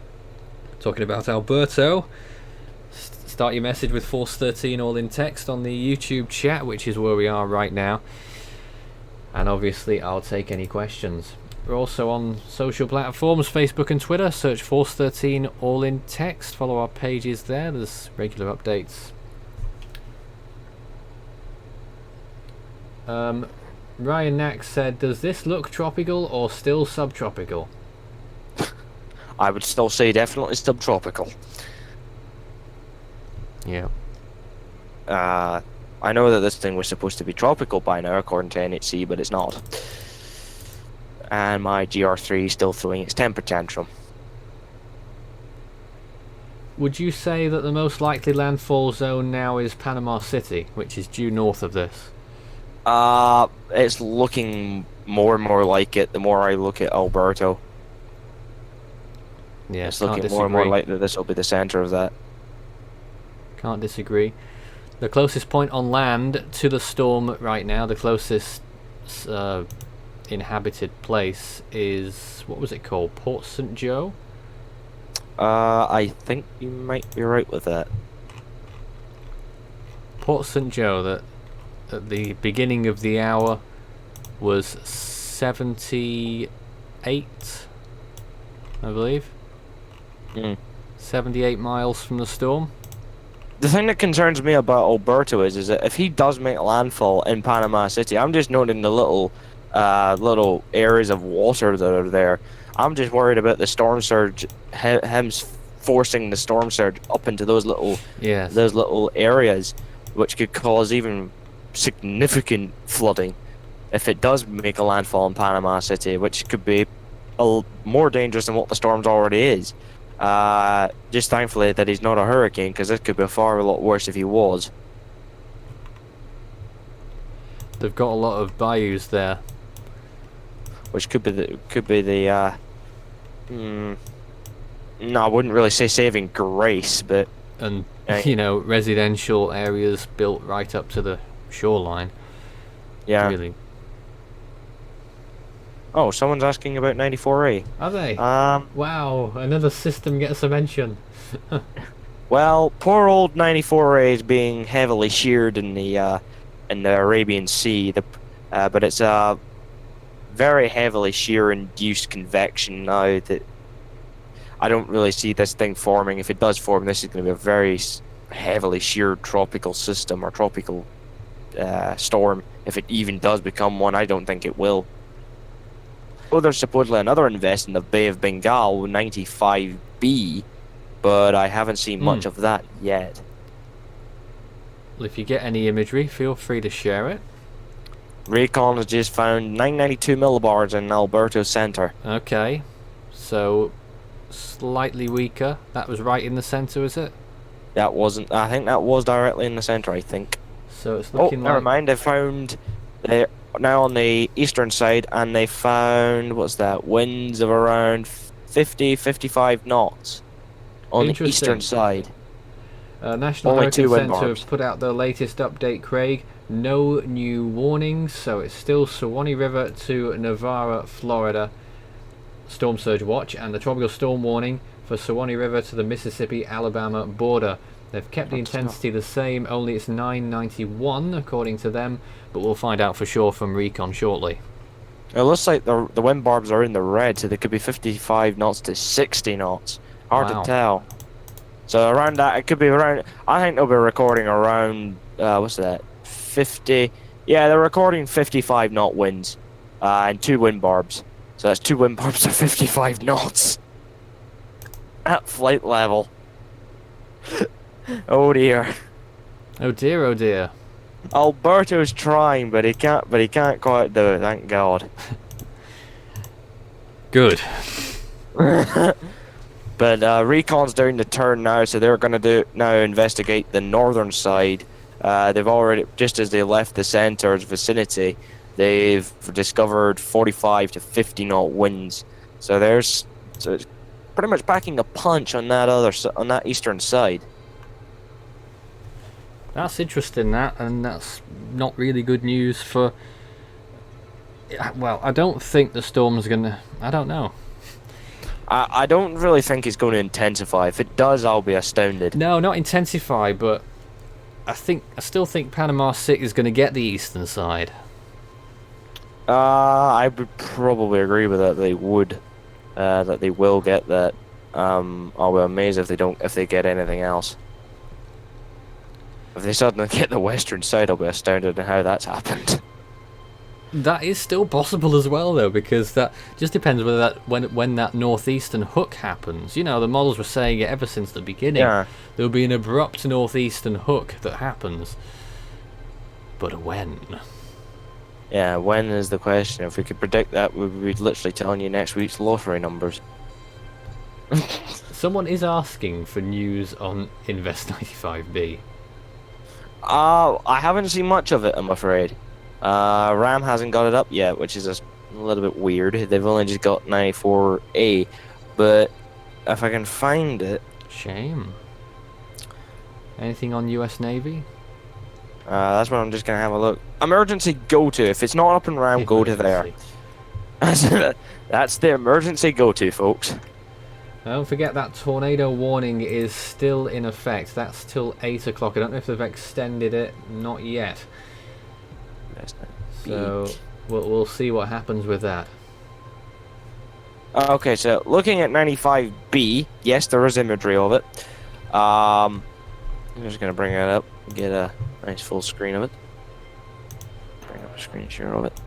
talking about Alberto, start your message with Force 13 all in text on the YouTube chat, which is where we are right now. And obviously I'll take any questions. We're also on social platforms, Facebook and Twitter. Search Force 13 all in text. Follow our pages there. There's regular updates. Ryan Knack said, does this look tropical or still subtropical? I would still say definitely subtropical. Yeah. I know that this thing was supposed to be tropical by now, according to NHC, but it's not. And my GR3 is still throwing its temper tantrum. Would you say that the most likely landfall zone now is Panama City, which is due north of this? It's looking more and more like it the more I look at Alberto. Yeah, It's can't looking disagree. more and more likely that this will be the center of that. Can't disagree. The closest point on land to the storm right now, the closest inhabited place is, what was it called? Port St. Joe? I think you might be right with that. Port St. Joe, that at the beginning of the hour was 78, I believe. 78 miles from the storm. The thing that concerns me about Alberto is that if he does make landfall in Panama City, I'm just noting the little areas of water that are there. I'm just worried about the storm surge, him forcing the storm surge up into those little areas, which could cause even significant flooding if it does make a landfall in Panama City, which could be more dangerous than what the storm's already is. Just thankfully that he's not a hurricane, because it could be a lot worse if he was. They've got a lot of bayous there, Which could be the no, I wouldn't really say saving grace, but and you know, residential areas built right up to the shoreline. yeah. Really. Oh, someone's asking about 94A. Are they? Wow, another system gets a mention. Well, poor old 94A is being heavily sheared in the Arabian Sea. But it's a very heavily shear-induced convection now that I don't really see this thing forming. If it does form, this is going to be a very heavily sheared tropical system or tropical storm. If it even does become one, I don't think it will. Oh, there's supposedly another invest in the Bay of Bengal, 95B, but I haven't seen much of that yet. Well, if you get any imagery, feel free to share it. Recon has just found 992 millibars in Alberto Center. Okay, so slightly weaker. That was right in the center, is it? That wasn't. I think that was directly in the center. I think. So it's looking like. Never mind. They found. They're now on the eastern side, and they found what's that? Winds of around 50, 55 knots on the eastern side. National Only Hurricane two wind Center barbs. have put out their latest update, Craig. No new warnings, so it's still Suwannee River to Navarra, Florida. Storm surge watch, and the tropical storm warning for Suwannee River to the Mississippi-Alabama border. They've kept the intensity the same, only it's 991 according to them, but we'll find out for sure from Recon shortly. It looks like the wind barbs are in the red, so they could be 55 knots to 60 knots. Hard Wow. to tell. So around that, it could be around. I think they'll be recording around. What's that? 50. Yeah, they're recording 55 knot winds, and 2 wind barbs. So that's 2 wind barbs at 55 knots at flight level. Oh dear. Oh dear, oh dear. Alberto's trying, but he can't. But he can't quite do it. Thank God. Good. But Recon's doing the turn now, so they're going to investigate the northern side. They've already, just as they left the center's vicinity, they've discovered 45 to 50 knot winds. So it's pretty much packing a punch on that eastern side. That's interesting, and that's not really good news for. Well, I don't think the storm's gonna. I don't know. I don't really think it's going to intensify. If it does, I'll be astounded. No, not intensify, but I still think Panama City is going to get the eastern side. I would probably agree with that. They would, that they will get that. I'll be amazed if they get anything else. If they suddenly get the western side, I'll be astounded at how that's happened. That is still possible as well, though, because that just depends whether when that northeastern hook happens. You know, the models were saying it ever since the beginning. Yeah. There'll be an abrupt northeastern hook that happens. But when? Yeah, when is the question. If we could predict that, we'd be literally telling you next week's lottery numbers. Someone is asking for news on Invest 95B. I haven't seen much of it, I'm afraid. RAM hasn't got it up yet, which is a little bit weird. They've only just got 94A, but if I can find it... Shame. Anything on US Navy? That's where I'm just going to have a look. Emergency go-to. If it's not up in RAM, go to there. That's the emergency go-to, folks. Don't forget that tornado warning is still in effect. That's till 8 o'clock. I don't know if they've extended it. Not yet. So we'll see what happens with that. Okay, so looking at 95B, yes, there is imagery of it. I'm just going to bring it up and get a nice full screen of it. Bring up a screen share of it.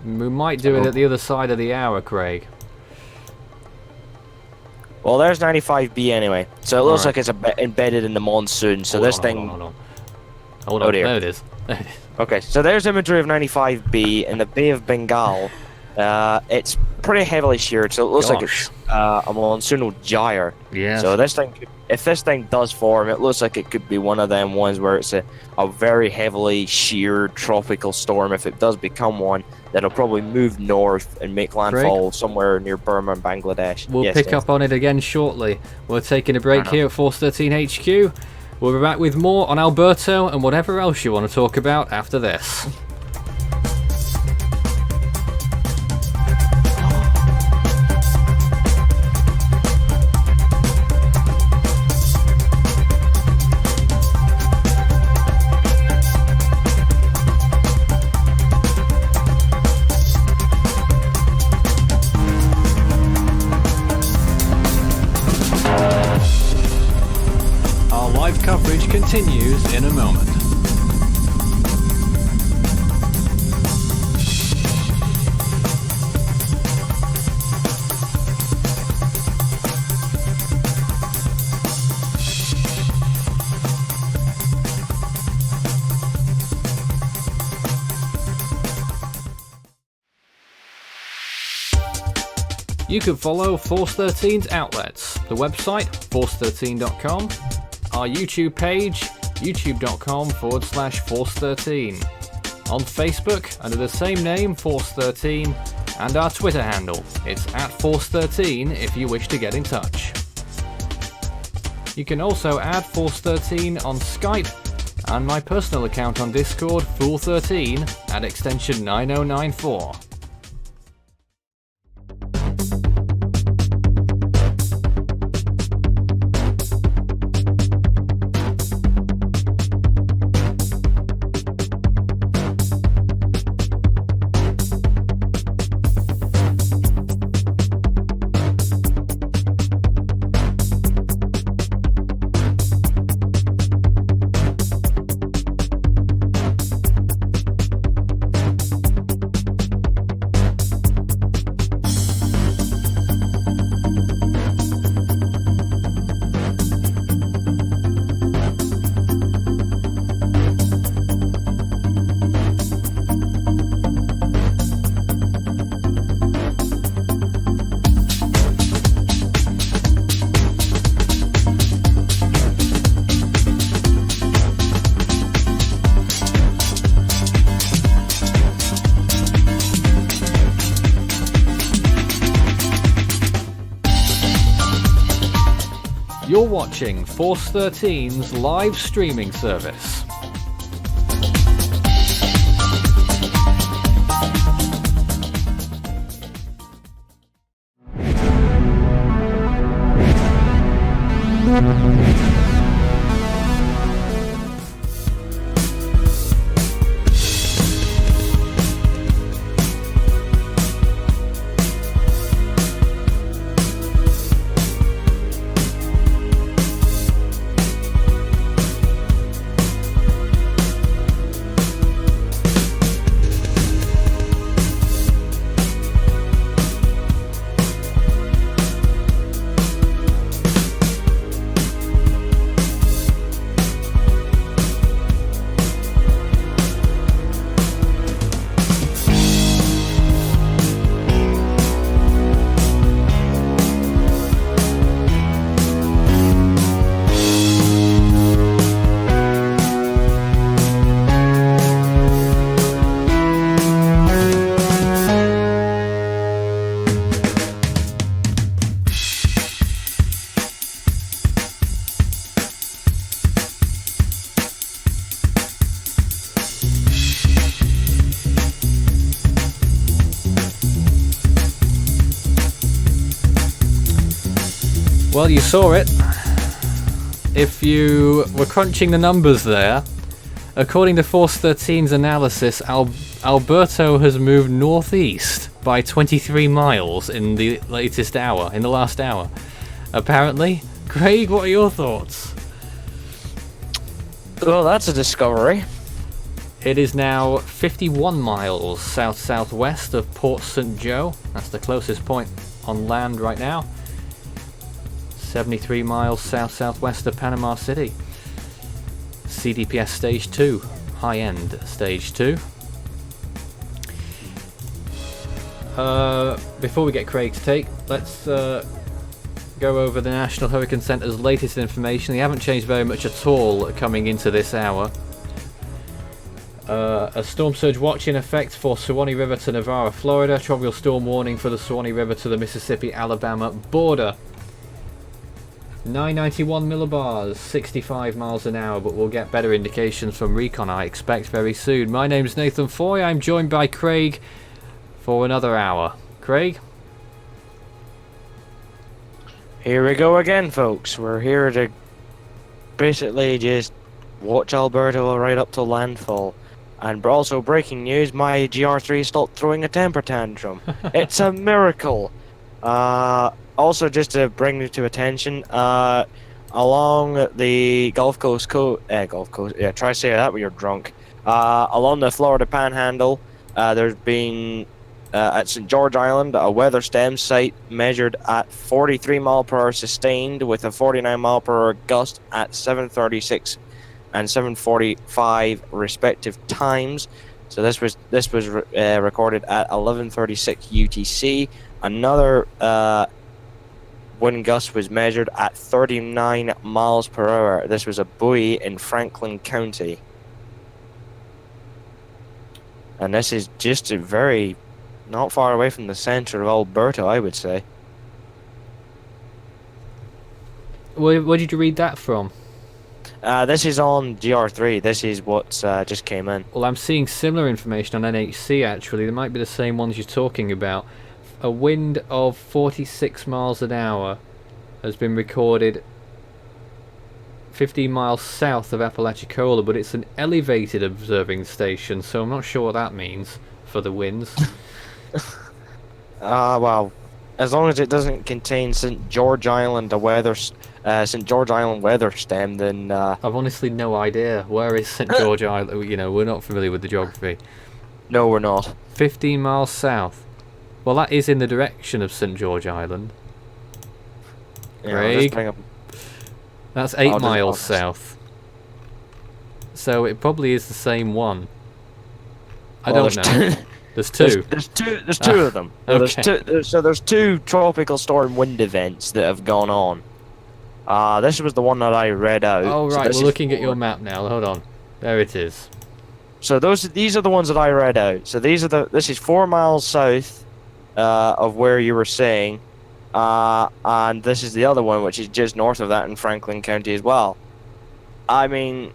We might do it at the other side of the hour, Craig. Well, there's 95B anyway, so it looks like it's embedded in the monsoon. So Hold on. Oh dear. There it is. Okay, so there's imagery of 95B in the Bay of Bengal. It's pretty heavily sheared, so it looks like it's a monsoonal gyre. Yeah. So this thing, if this thing does form, it looks like it could be one of them ones where it's a very heavily sheared tropical storm. If it does become one, that'll probably move north and make landfall somewhere near Burma and Bangladesh. We'll pick up on it again shortly. We're taking a break here at Force 13 HQ. We'll be back with more on Alberto and whatever else you want to talk about after this. Coverage continues in a moment. You can follow Force 13's outlets, the website force13.com, our YouTube page, youtube.com/Force13, on Facebook under the same name, Force13, and our Twitter handle, it's @Force13 if you wish to get in touch. You can also add Force13 on Skype and my personal account on Discord, Fool13, at extension 9094. You're watching Force 13's live streaming service. Well, you saw it. If you were crunching the numbers there, according to Force 13's analysis, Alberto has moved northeast by 23 miles in the last hour. Apparently. Craig, what are your thoughts? Well, that's a discovery. It is now 51 miles south-southwest of Port St. Joe. That's the closest point on land right now. 73 miles south-southwest of Panama City. CDPS Stage 2. High-end Stage 2. Before we get Craig's take, let's go over the National Hurricane Centre's latest information. They haven't changed very much at all coming into this hour. A storm surge watch in effect for Suwannee River to Navarre, Florida. Tropical storm warning for the Suwannee River to the Mississippi-Alabama border. 991 millibars, 65 miles an hour, but we'll get better indications from Recon, I expect, very soon. My name's Nathan Foy. I'm joined by Craig for another hour. Craig? Here we go again, folks. We're here to basically just watch Alberto right up to landfall. And also breaking news, my GR3 stopped throwing a temper tantrum. It's a miracle. Also, just to bring you to attention, along the try to say that when you're drunk. Along the Florida Panhandle, there's been, at St. George Island, a weather stem site measured at 43 mile per hour sustained with a 49 mile per hour gust at 7:36 and 7:45 respective times. So this was recorded at 11:36 UTC. Another wind gust was measured at 39 miles per hour. This was a buoy in Franklin County. And this is just a very, not far away from the center of Alberta, I would say. Where did you read that from? This is on GR3. This is what just came in. Well, I'm seeing similar information on NHC, actually. They might be the same ones you're talking about. A wind of 46 miles an hour has been recorded 15 miles south of Apalachicola, but it's an elevated observing station, so I'm not sure what that means for the winds. Well, as long as it doesn't contain St. George Island weather stem, then I've honestly no idea. Where is St. George Island? You know, we're not familiar with the geography. No, we're not. 15 miles south. Well, that is in the direction of St. George Island. Yeah, Craig? That's 8 miles south. So it probably is the same one. I don't know. There's two. There's two of them. Okay. There's two tropical storm wind events that have gone on. This was the one that I read out. Oh right, So we're looking at your map now. Hold on. There it is. So these are the ones that I read out. So this is 4 miles south of where you were saying, and this is the other one, which is just north of that in Franklin County as well. I mean,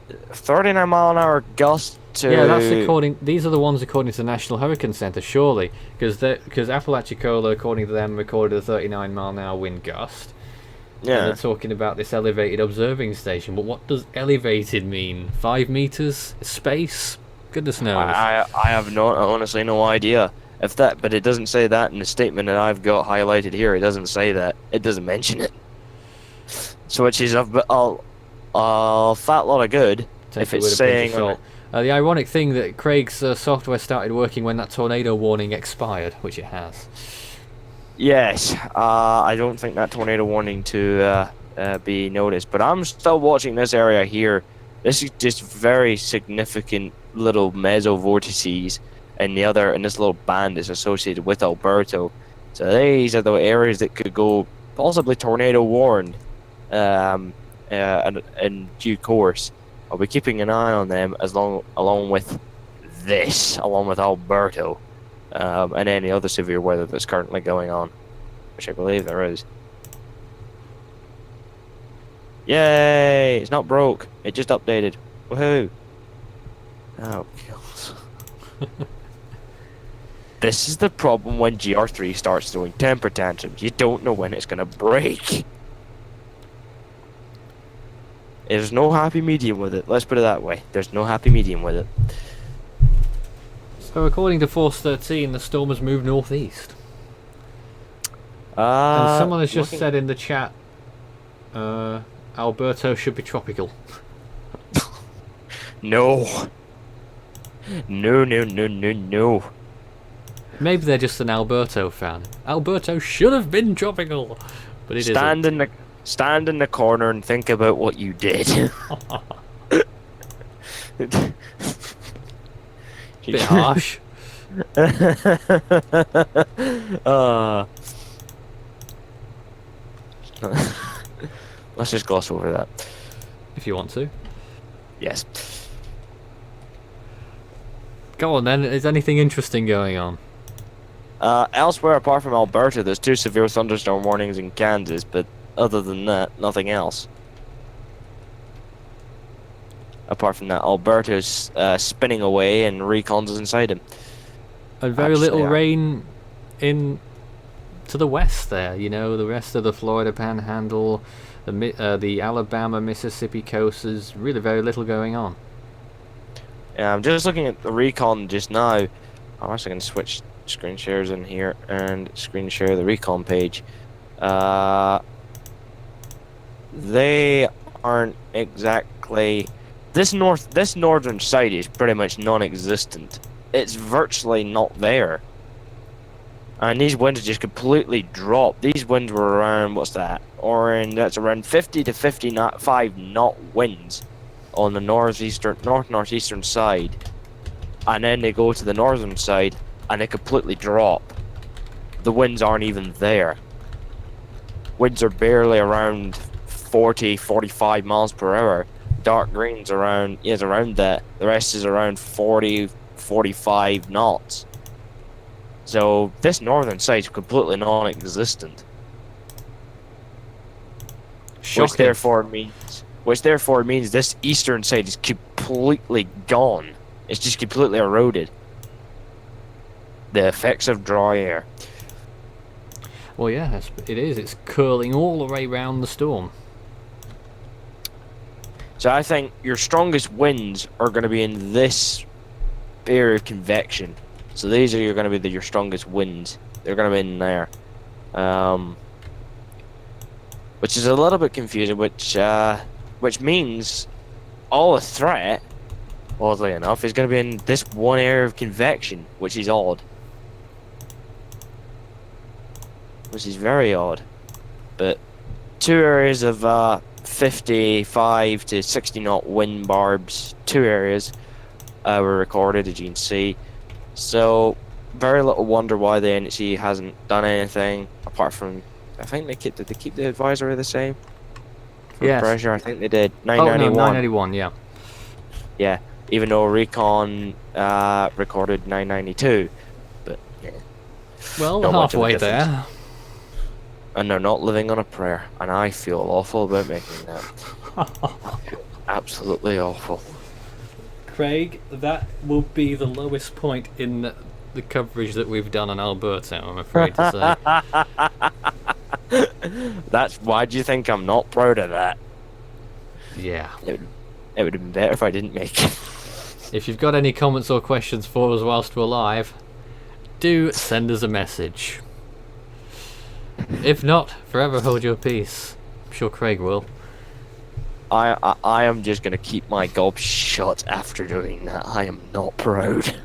39 mile an hour gust to... Yeah, that's according... These are the ones according to the National Hurricane Centre, surely. Because Apalachicola, according to them, recorded a 39 mile an hour wind gust. Yeah. And they're talking about this elevated observing station. But what does elevated mean? 5 meters? Space? Goodness knows. I have honestly no idea. But it doesn't say that in the statement that I've got highlighted here. It doesn't say that. It doesn't mention it. So which is a fat lot of good. If it's saying... The ironic thing that Craig's software started working when that tornado warning expired, which it has. Yes, I don't think that tornado warning to be noticed, but I'm still watching this area here. This is just very significant little mesovortices in this little band is associated with Alberto. So these are the areas that could go possibly tornado warned in due course. I'll be keeping an eye on them along with Alberto. And any other severe weather that's currently going on, which I believe there is. Yay! It's not broke. It just updated. Woohoo! Oh, God. This is the problem when GR3 starts throwing temper tantrums. You don't know when it's going to break. There's no happy medium with it. Let's put it that way. There's no happy medium with it. So according to Force 13, the storm has moved northeast. Uh, And someone has just said in the chat, Alberto should be tropical. No. No, no, no, no, no. Maybe they're just an Alberto fan. Alberto should have been tropical, but it isn't. Stand in the corner and think about what you did. Bit harsh. Let's just gloss over that. If you want to. Yes. Go on then, is anything interesting going on? Elsewhere, apart from Alberta, there's 2 severe thunderstorm warnings in Kansas, but other than that, nothing else. Apart from that, Alberta's spinning away and recons inside him. And very little rain in to the west there, you know, the rest of the Florida Panhandle, the Alabama, Mississippi coast, is really very little going on. Yeah, I'm just looking at the recon just now. I'm actually going to switch screen shares in here and screen share the recon page. They aren't exactly... This northern side is pretty much non-existent. It's virtually not there. And these winds just completely dropped. These winds were around, what's that? That's around 50 to 55 knot winds on the northeastern side. And then they go to the northern side and they completely drop. The winds aren't even there. Winds are barely around 40, 45 miles per hour. Dark green's around that. The rest is around 40, 45 knots. So this northern side's completely non-existent. Shocking. Which therefore means this eastern side is completely gone. It's just completely eroded. The effects of dry air. Well, yeah, it is. It's curling all the way around the storm. So I think your strongest winds are going to be in this area of convection. So these are going to be your strongest winds. They're going to be in there. Which is a little bit confusing, which means all the threat, oddly enough, is going to be in this one area of convection, which is odd. Which is very odd. But 2 areas of 55 to 60 knot wind barbs, 2 areas were recorded, as you can see. So, very little wonder why the NHC hasn't done anything, apart from, I think did they keep the advisory the same? For Yes. pressure, I think they did. Oh, 991. no, 991, yeah. Yeah, even though Recon recorded 992. But, yeah. Well, Not much of a halfway difference. there. And they're not living on a prayer, and I feel awful about making that. I feel absolutely awful. Craig, that will be the lowest point in the coverage that we've done on Alberto, I'm afraid to say. That's why do you think I'm not proud of that? Yeah. It would have been better if I didn't make it. If you've got any comments or questions for us whilst we're live, do send us a message. If not, forever hold your peace. I'm sure Craig will. I am just gonna keep my gob shut after doing that. I am not proud.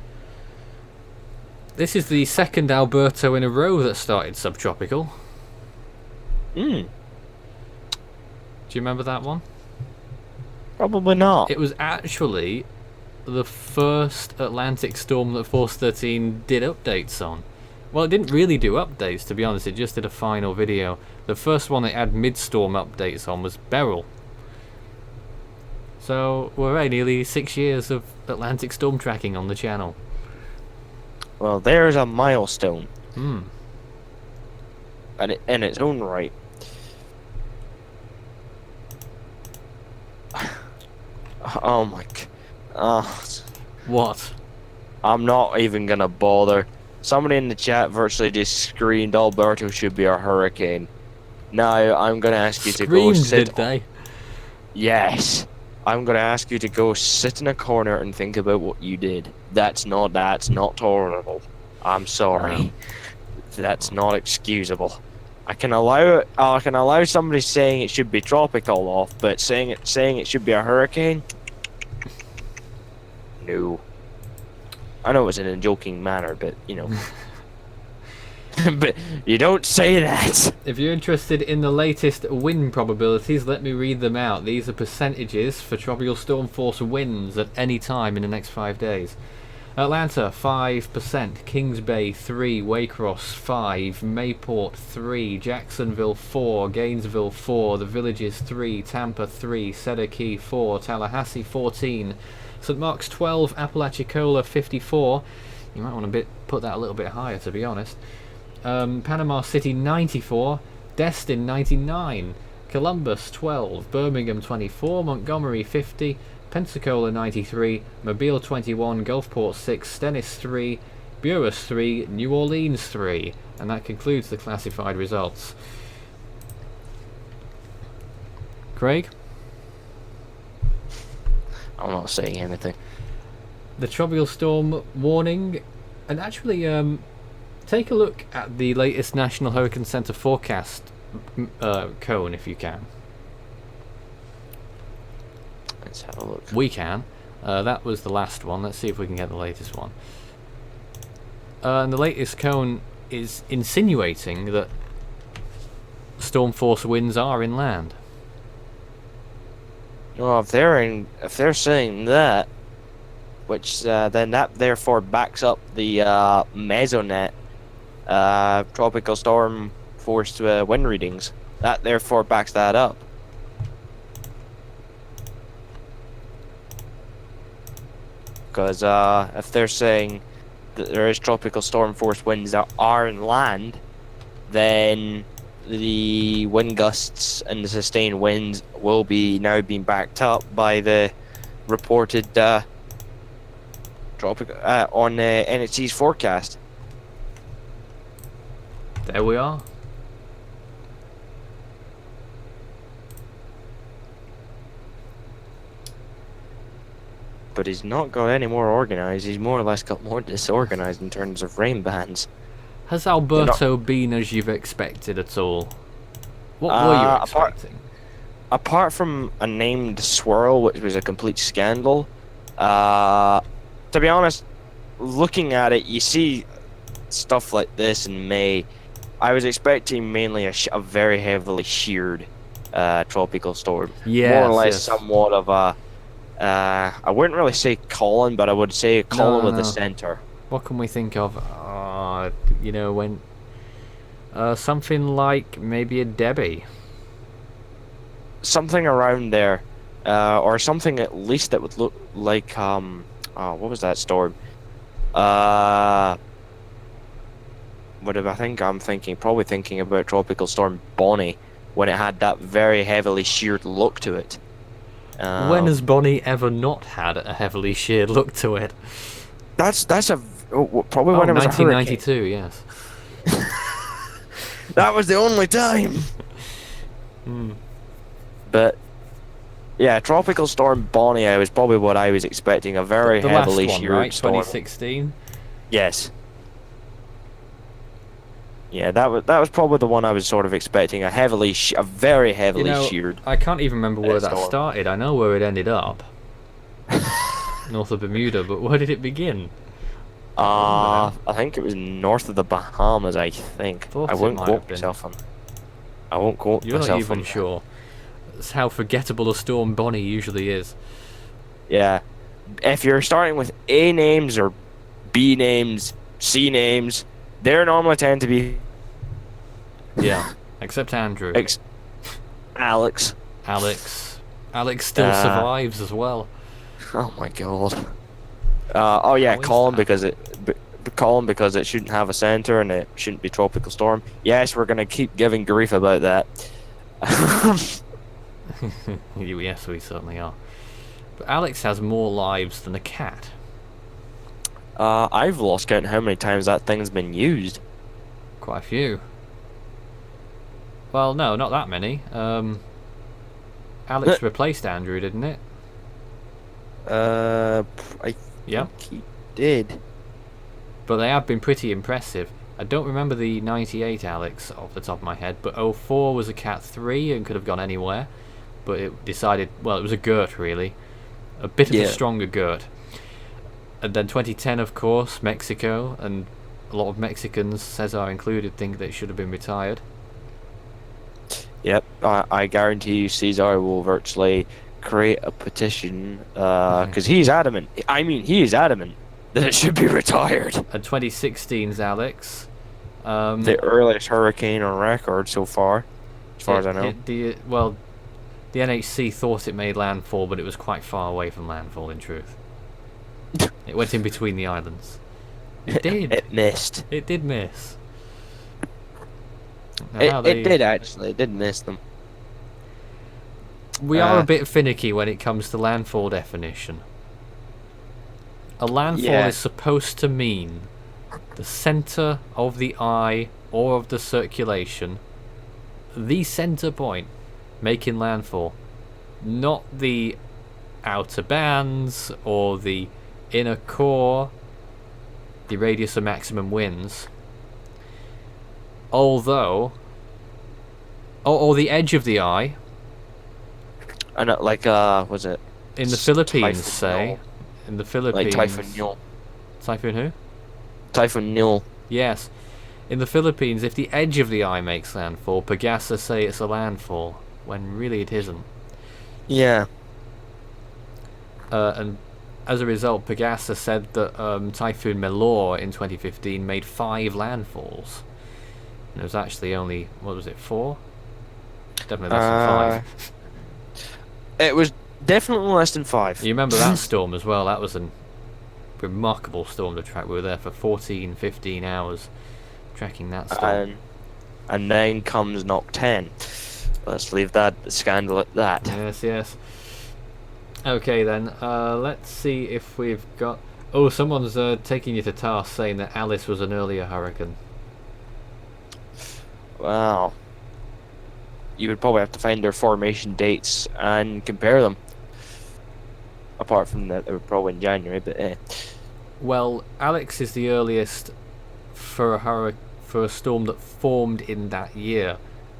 This is the second Alberto in a row that started subtropical. Do you remember that one? Probably not. It was actually the first Atlantic storm that Force 13 did updates on. Well, it didn't really do updates, to be honest. It just did a final video. The first one it had mid-storm updates on was Beryl. So we're already nearly 6 years of Atlantic storm tracking on the channel. Well, there's a milestone. Hmm. And in its own right. Oh my god. What? I'm not even gonna bother. Somebody in the chat virtually just screamed Alberto should be a hurricane. Now I'm gonna ask you to go Screamed, sit. did they? Yes. I'm gonna ask you to go sit in a corner and think about what you did. That's not tolerable. I'm sorry. That's not excusable. I can allow somebody saying it should be tropical off, but saying it should be a hurricane? No. I know it's in a joking manner, but you know. But you don't say that. If you're interested in the latest wind probabilities, let me read them out. These are percentages for tropical storm force winds at any time in the next 5 days. Atlanta 5%, Kings Bay 3, Waycross 5, Mayport 3, Jacksonville 4, Gainesville 4, The Villages 3, Tampa 3, Cedar Key 4, Tallahassee 14, St. Mark's 12, Apalachicola 54. You might want to put that a little bit higher, to be honest. Panama City 94, Destin 99, Columbus 12, Birmingham 24, Montgomery 50, Pensacola 93, Mobile 21, Gulfport 6, Stennis 3, Buras 3, New Orleans 3, and that concludes the classified results. Craig? I'm not saying anything. The tropical storm warning, and actually take a look at the latest National Hurricane Center forecast cone if you can. Let's have a look. We can. That was the last one. Let's see if we can get the latest one. And the latest cone is insinuating that storm force winds are inland. Well, if they're saying that, which then that therefore backs up the Mesonet tropical storm force wind readings. That therefore backs that up. Because if they're saying that there is tropical storm force winds that are inland, then the wind gusts and the sustained winds will be now being backed up by the reported tropical on NHC's forecast. There we are. But he's not got any more organized. He's more or less got more disorganized in terms of rain bands. Has Alberto been as you've expected at all? What were you expecting? Apart from a named swirl, which was a complete scandal, to be honest, looking at it, you see stuff like this in May. I was expecting mainly a very heavily sheared tropical storm. Yes, more or less somewhat of a, I wouldn't really say column, but I would say a column with the center. What can we think of? You know, when something like maybe a Debbie. Something around there, or something at least that would look like what was that storm? I'm probably thinking about Tropical Storm Bonnie when it had that very heavily sheared look to it. When has Bonnie ever not had a heavily sheared look to it? That's probably when it was 1992, yes. That was the only time. But yeah, Tropical Storm Bonnie was probably what I was expecting. A very the heavily last one, sheared right? storm. 2016. Yes. Yeah, that was probably the one I was sort of expecting. A very heavily sheared. I can't even remember where that storm. started. I know where it ended up. North of Bermuda, but where did it begin? I think it was north of the Bahamas. I think. I won't quote myself on. I won't quote You're myself. You're not even sure. That's how forgettable a storm Bonnie usually is. Yeah, if you're starting with A names or B names, C names, they normally tend to be. Yeah, except Andrew. Alex. Alex still survives as well. Oh my god. Oh yeah, Colin because it shouldn't have a center and it shouldn't be tropical storm. Yes, we're gonna keep giving grief about that. Yes, we certainly are. But Alex has more lives than a cat. I've lost count how many times that thing's been used. Quite a few. Well, no, not that many. Alex replaced Andrew, didn't it? I Yeah. think he did. But they have been pretty impressive. I don't remember the 98 Alex off the top of my head, but 04 was a Cat 3 and could have gone anywhere. But it decided, well, it was a Gert, really. A bit of a stronger Gert. And then 2010, of course, Mexico, and a lot of Mexicans, Cesar included, think that it should have been retired. Yep, I guarantee you Cesar will virtually create a petition, because he's adamant. I mean, he is adamant that it should be retired. And 2016's Alex. The earliest hurricane on record so far, as far as I know. Well, the NHC thought it made landfall, but it was quite far away from landfall, in truth. It went in between the islands. It did. It missed. It did miss. It did, actually. It did miss them. We are a bit finicky when it comes to landfall definition. A landfall is supposed to mean the center of the eye or of the circulation, the center point making landfall, not the outer bands or the inner core, the radius of maximum winds. Although, or the edge of the eye. And was it? In the Philippines, say. In the Philippines. Like Typhoon Nil. Typhoon who? Typhoon Nil. Yes. In the Philippines, if the edge of the eye makes landfall, Pagasa say it's a landfall, when really it isn't. Yeah. And as a result, Pagasa said that Typhoon Melor in 2015 made 5 landfalls. And it was actually only, what was it, 4? Definitely less than 5. It was definitely less than 5. You remember that storm as well? That was a remarkable storm to track. We were there for 14, 15 hours tracking that storm. And then comes Knock 10. Let's leave that scandal at that. Yes, yes. Okay then, let's see if we've got... Oh, someone's taking you to task saying that Alice was an earlier hurricane. Wow. You would probably have to find their formation dates and compare them. Apart from that, they were probably in January, but eh. Well, Alex is the earliest for a storm that formed in that year.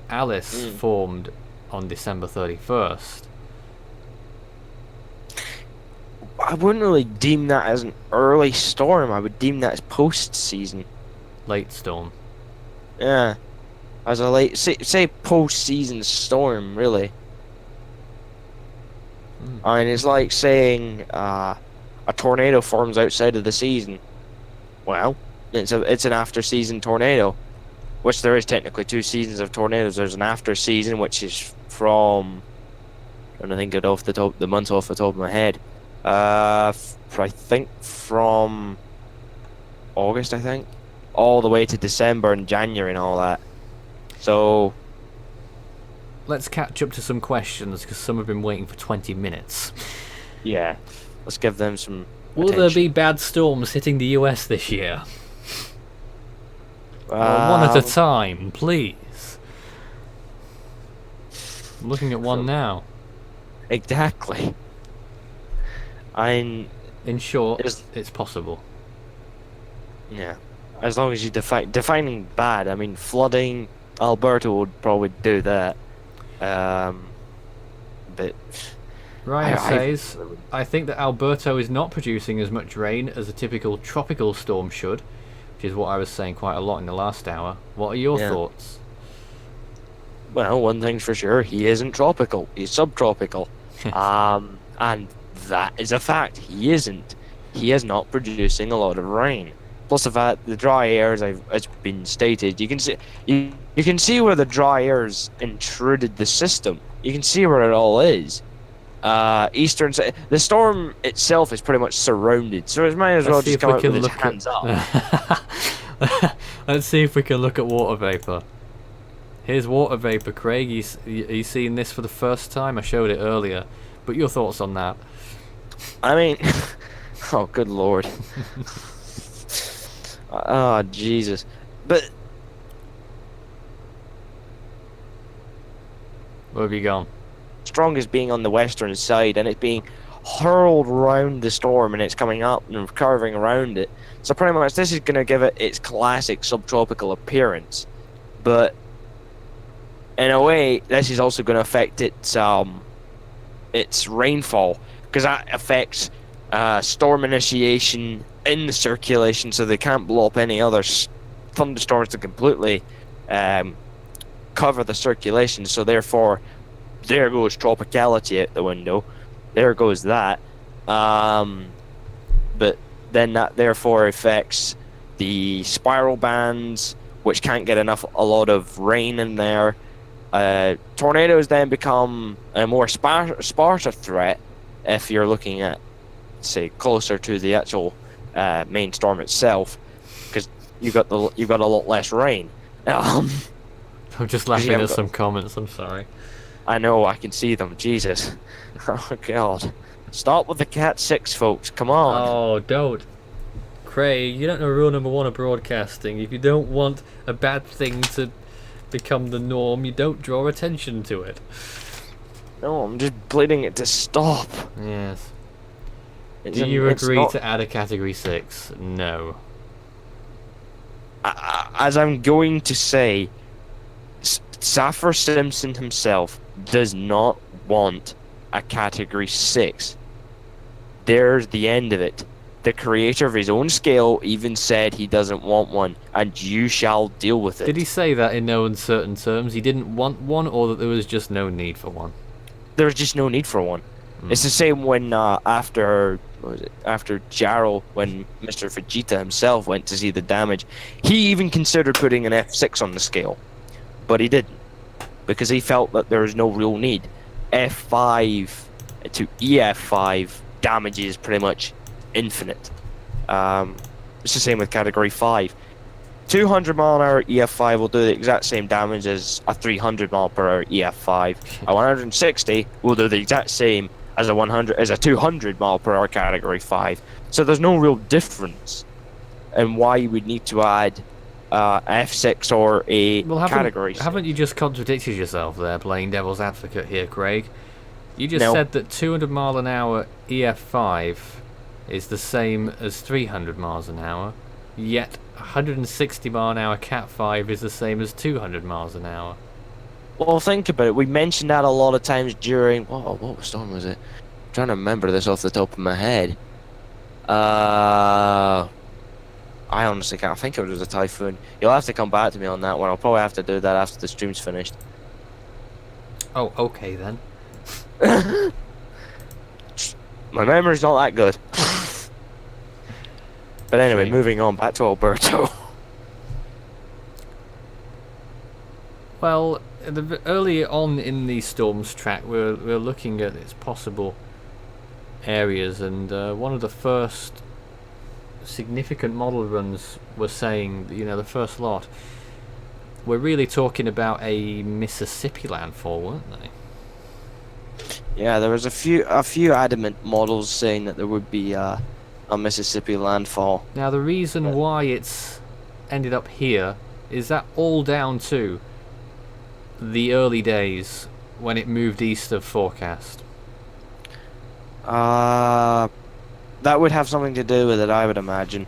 Alice formed on December 31st. I wouldn't really deem that as an early storm. I would deem that as post-season. Late storm. Yeah. As a late, say post-season storm, really. I mean, it's like saying a tornado forms outside of the season. Well, it's an after-season tornado, which there is technically 2 seasons of tornadoes. There's an after-season, which is from, I'm trying to think it off the months off the top of my head. I think from August, I think, all the way to December and January and all that. So let's catch up to some questions because some have been waiting for 20 minutes. Yeah, let's give them some Will attention. there be bad storms hitting the US this year? One at a time, please. I'm looking at one now. Exactly. In short, it's possible. Yeah, as long as you defining bad. I mean, flooding. Alberto would probably do that. But Ryan says, I think that Alberto is not producing as much rain as a typical tropical storm should, which is what I was saying quite a lot in the last hour. What are your thoughts? Well, one thing's for sure, he isn't tropical. He's subtropical. And that is a fact. He isn't. He is not producing a lot of rain. Plus the fact the dry air, as it's been stated, you can see you can see where the dry air's intruded the system. You can see where it all is. The storm itself is pretty much surrounded, so it might as well just come out with its hands up. Let's see if we can look at water vapor. Here's water vapor, Craig. You seen this for the first time? I showed it earlier, but your thoughts on that? I mean, oh good lord. Oh, Jesus. But Where have you gone? strongest being on the western side, and it's being hurled around the storm, and it's coming up and curving around it. So pretty much this is going to give it its classic subtropical appearance. But in a way, this is also going to affect its rainfall, because that affects storm initiation in the circulation, so they can't blow up any other thunderstorms to completely cover the circulation. So therefore, there goes tropicality out the window. There goes that. But then that therefore affects the spiral bands, which can't get a lot of rain in there. Tornadoes then become a more sparser threat if you're looking at, say, closer to the actual main storm itself, because you've got a lot less rain. I'm just laughing at some comments. I'm sorry. I know, I can see them. Jesus. Oh God. Stop with the Cat 6, folks. Come on. Oh, don't. Craig, you don't know rule number 1 of broadcasting. If you don't want a bad thing to become the norm, you don't draw attention to it. No, I'm just pleading it to stop. Yes. Do you agree to add a category 6? No. As I'm going to say, Saffir Simpson himself does not want a category 6. There's the end of it. The creator of his own scale even said he doesn't want one, and you shall deal with it. Did he say that in no uncertain terms? He didn't want one, or that there was just no need for one? There's just no need for one. It's the same when after Jarl, when Mr. Vegeta himself went to see the damage, he even considered putting an F6 on the scale, but he didn't, because he felt that there was no real need. F5 to EF5 damage is pretty much infinite. It's the same with category 5. 200 mile an hour EF5 will do the exact same damage as a 300 mile per hour EF5. A 160 will do the exact same as a 200 mile per hour category 5. So there's no real difference in why you would need to add F6 or a category 6. Haven't you just contradicted yourself there, playing devil's advocate here, Craig? You just said that 200 mile an hour EF5 is the same as 300 miles an hour, yet 160 mile an hour Cat 5 is the same as 200 miles an hour. Well, think about it. We mentioned that a lot of times during... what storm was it? I'm trying to remember this off the top of my head. I honestly can't think it was a typhoon. You'll have to come back to me on that one. I'll probably have to do that after the stream's finished. Oh, okay then. My memory's not that good. But anyway, moving on back to Alberto. Well, early on in the storm's track, we're looking at its possible areas, and one of the first significant model runs were saying that, the first lot, we're really talking about a Mississippi landfall, weren't they? Yeah, there was a few adamant models saying that there would be a Mississippi landfall. Now, the reason why it's ended up here is that all down to the early days when it moved east of forecast. That would have something to do with it, I would imagine.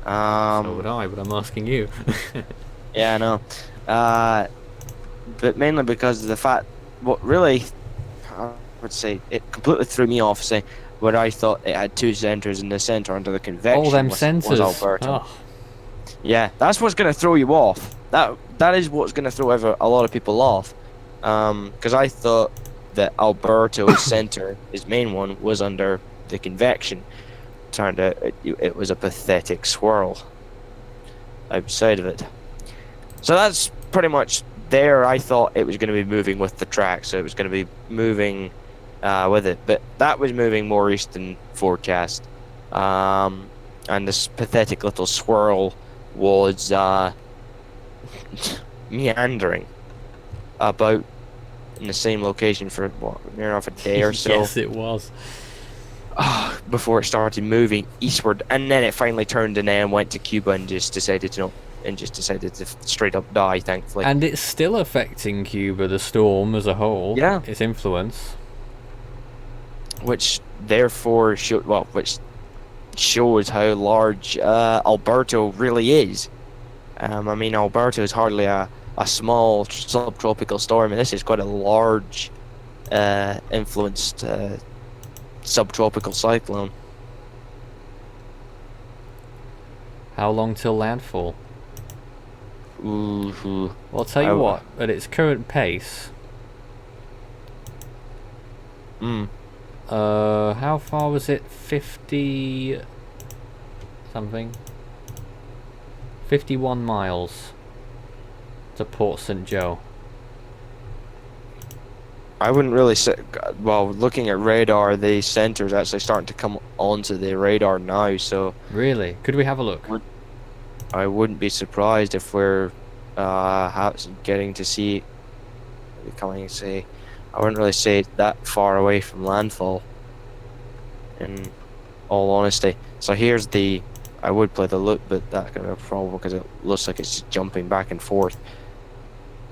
So would I, but I'm asking you. Yeah, I know. But mainly because of the fact, what really, I would say, it completely threw me off, saying what I thought it had two centers in the center under the convection. All them was centers. Alberto. Oh. Yeah, that's what's going to throw you off. That is what's going to throw a lot of people off. Because I thought that Alberto's center, his main one, was under the convection. Turned out it was a pathetic swirl outside of it. So that's pretty much there. I thought it was going to be moving with the track, so it was going to be moving with it, but that was moving more east than forecast. And this pathetic little swirl was meandering about in the same location for near enough a day or so. Yes, it was. before it started moving eastward, and then it finally turned and then went to Cuba and just decided to straight up die, thankfully. And it's still affecting Cuba, the storm as a whole. Yeah. Its influence. Which therefore which shows how large Alberto really is. I mean, Alberto is hardly a small subtropical storm, and this is quite a large influenced subtropical cyclone. How long till landfall? Ooh. Well, I'll tell you what, at its current pace... how far was it? 50... something? 51 miles to Port St. Joe. I wouldn't really say... Well, looking at radar, the center's actually starting to come onto the radar now, so... Really? Could we have a look? I wouldn't be surprised if we're getting to see... I wouldn't really say it's that far away from landfall, in all honesty. So here's the... I would play the loop, but that's going to be a problem because it looks like it's just jumping back and forth.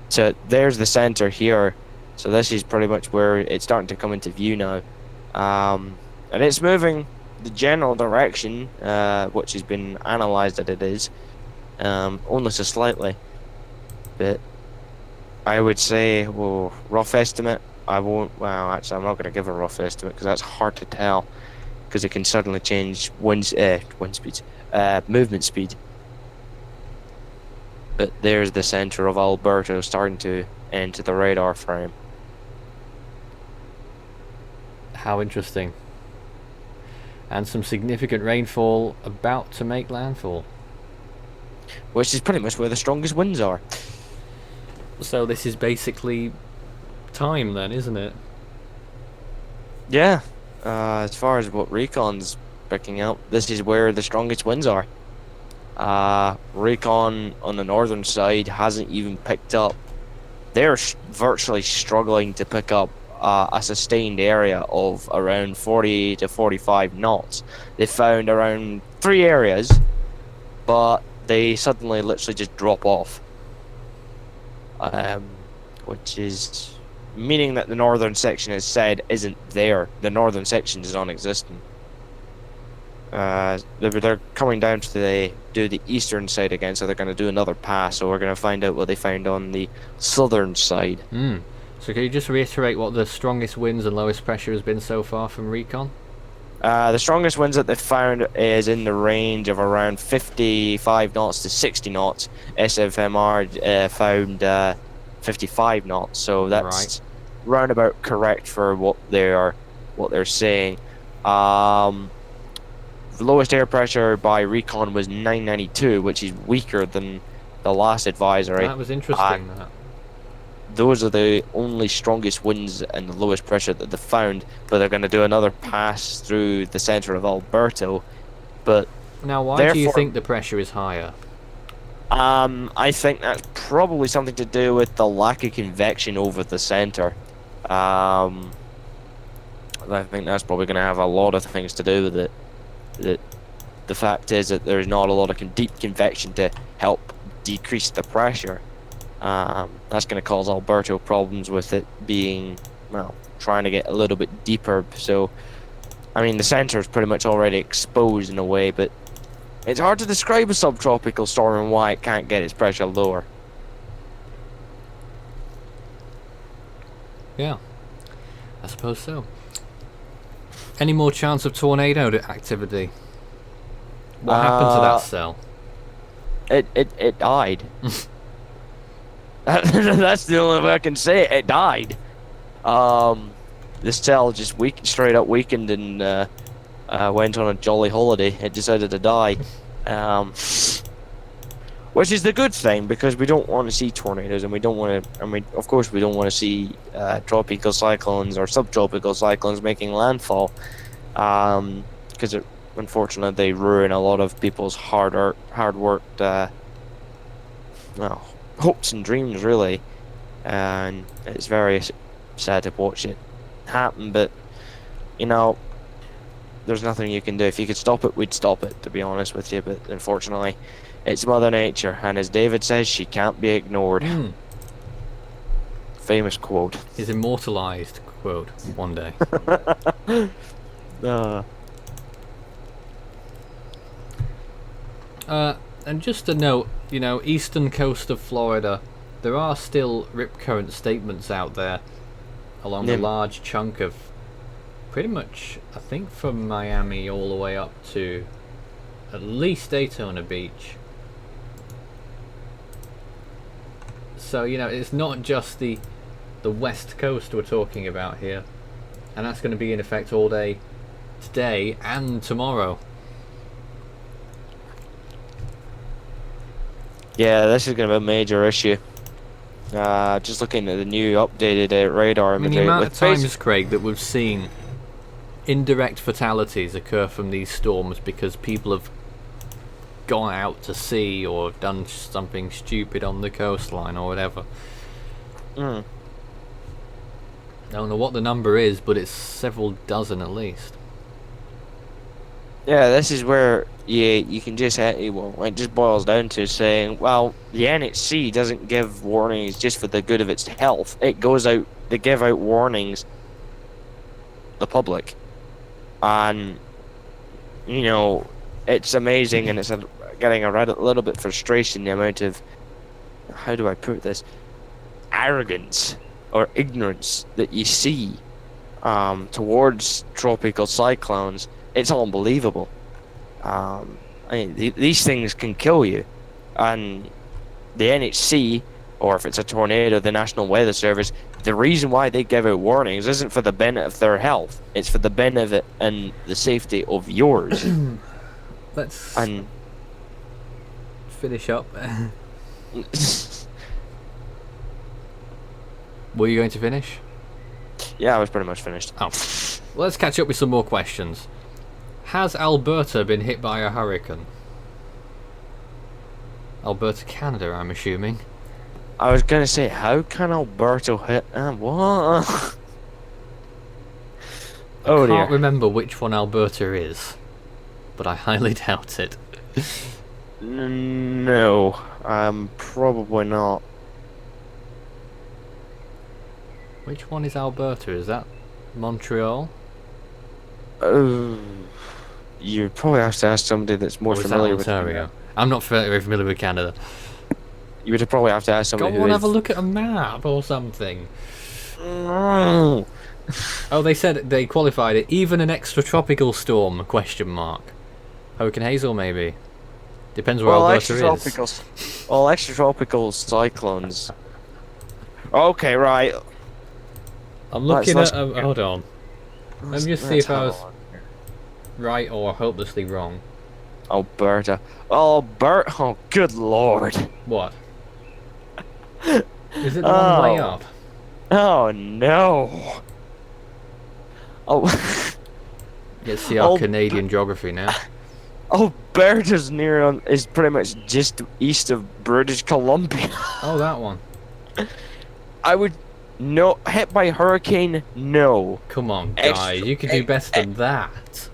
So there's the center here. So this is pretty much where it's starting to come into view now. And it's moving the general direction, which has been analysed that it is, only so slightly. But I would say, well, rough estimate, well, actually I'm not going to give a rough estimate because that's hard to tell, because it can suddenly change wind speeds, movement speed. But there's the center of Alberto starting to enter the radar frame. How interesting. And some significant rainfall about to make landfall. Which is pretty much where the strongest winds are. So this is basically time then, isn't it? Yeah. As far as what Recon's picking up, this is where the strongest winds are. Recon on the northern side hasn't even picked up. They're virtually struggling to pick up a sustained area of around 40 to 45 knots. They found around 3 areas, but they suddenly literally just drop off. Which is meaning that the northern section is said isn't there. The northern section is non-existent. They're coming down to do the eastern side again, so they're going to do another pass. So we're going to find out what they found on the southern side. So can you just reiterate what the strongest winds and lowest pressure has been so far from Recon? The strongest winds that they've found is in the range of around 55 knots to 60 knots. SFMR found 55 knots, so that's roundabout correct for what they're saying. The lowest air pressure by Recon was 992, which is weaker than the last advisory. That was interesting. Those are the only strongest winds and the lowest pressure that they've found, but they're going to do another pass through the center of Alberto. But now, why do you think the pressure is higher? I think that's probably something to do with the lack of convection over the center. I think that's probably going to have a lot of things to do with it. The fact is that there's not a lot of deep convection to help decrease the pressure. That's going to cause Alberto problems with it being, well, trying to get a little bit deeper. So, I mean, the center is pretty much already exposed in a way, but it's hard to describe a subtropical storm and why it can't get its pressure lower. Yeah, I suppose so. Any more chance of tornado activity? What happened to that cell? It died. That's the only way I can say it. It died. This cell just straight up weakened and went on a jolly holiday. It decided to die, which is the good thing, because we don't want to see tornadoes, and we don't want to. I mean, of course, we don't want to see tropical cyclones or subtropical cyclones making landfall, because unfortunately they ruin a lot of people's hard-worked, hopes and dreams, really, and it's very sad to watch it happen. But there's nothing you can do. If you could stop it, we'd stop it, to be honest with you. But unfortunately, it's Mother Nature, and as David says, she can't be ignored. Famous quote. His immortalized quote one day. And just a note, you know, eastern coast of Florida, there are still rip current statements out there along a large chunk of pretty much, I think, from Miami all the way up to at least Daytona Beach. So, you know, it's not just the west coast we're talking about here, and that's going to be in effect all day today and tomorrow. Yeah, this is going to be a major issue. Just looking at the new updated radar imagery. The amount of times, Craig, that we've seen indirect fatalities occur from these storms because people have gone out to sea or done something stupid on the coastline or whatever. I don't know what the number is, but it's several dozen at least. Yeah, this is where you can just it just boils down to saying, well, the NHC doesn't give warnings just for the good of its health. It goes out, they give out warnings the public, and you know, it's amazing, and it's getting a little bit frustration, the amount of, how do I put this, arrogance or ignorance that you see towards tropical cyclones. It's unbelievable. I mean, these things can kill you, and the NHC, or if it's a tornado, the National Weather Service, the reason why they give out warnings isn't for the benefit of their health. It's for the benefit and the safety of yours. Let's finish up. Were you going to finish? Yeah, I was pretty much finished. Oh. Well, let's catch up with some more questions. Has Alberta been hit by a hurricane? Alberta, Canada, I'm assuming. I was going to say, how can Alberta hit... what? I can't remember which one Alberta is, but I highly doubt it. No, probably not. Which one is Alberta? Is that Montreal? You'd probably have to ask somebody that's more familiar with Ontario. I'm not very familiar with Canada. You would probably have to ask somebody Go on, have a look at a map or something. No. Oh, they said they qualified it. Even an extratropical storm? Question mark. Hurricane Hazel, maybe. Depends where Alberta is. Well, extratropical cyclones. Okay, right. I'm looking at... hold on. Let me just see if I was right or hopelessly wrong. Alberta. Alberta. Oh, good lord. What? Is it the long way up? Oh, no. Oh. Let's see our Canadian geography now. Alberta's is pretty much just east of British Columbia. Oh, that one. I would... No, hit by hurricane, no. Come on, guys, you could do better than that.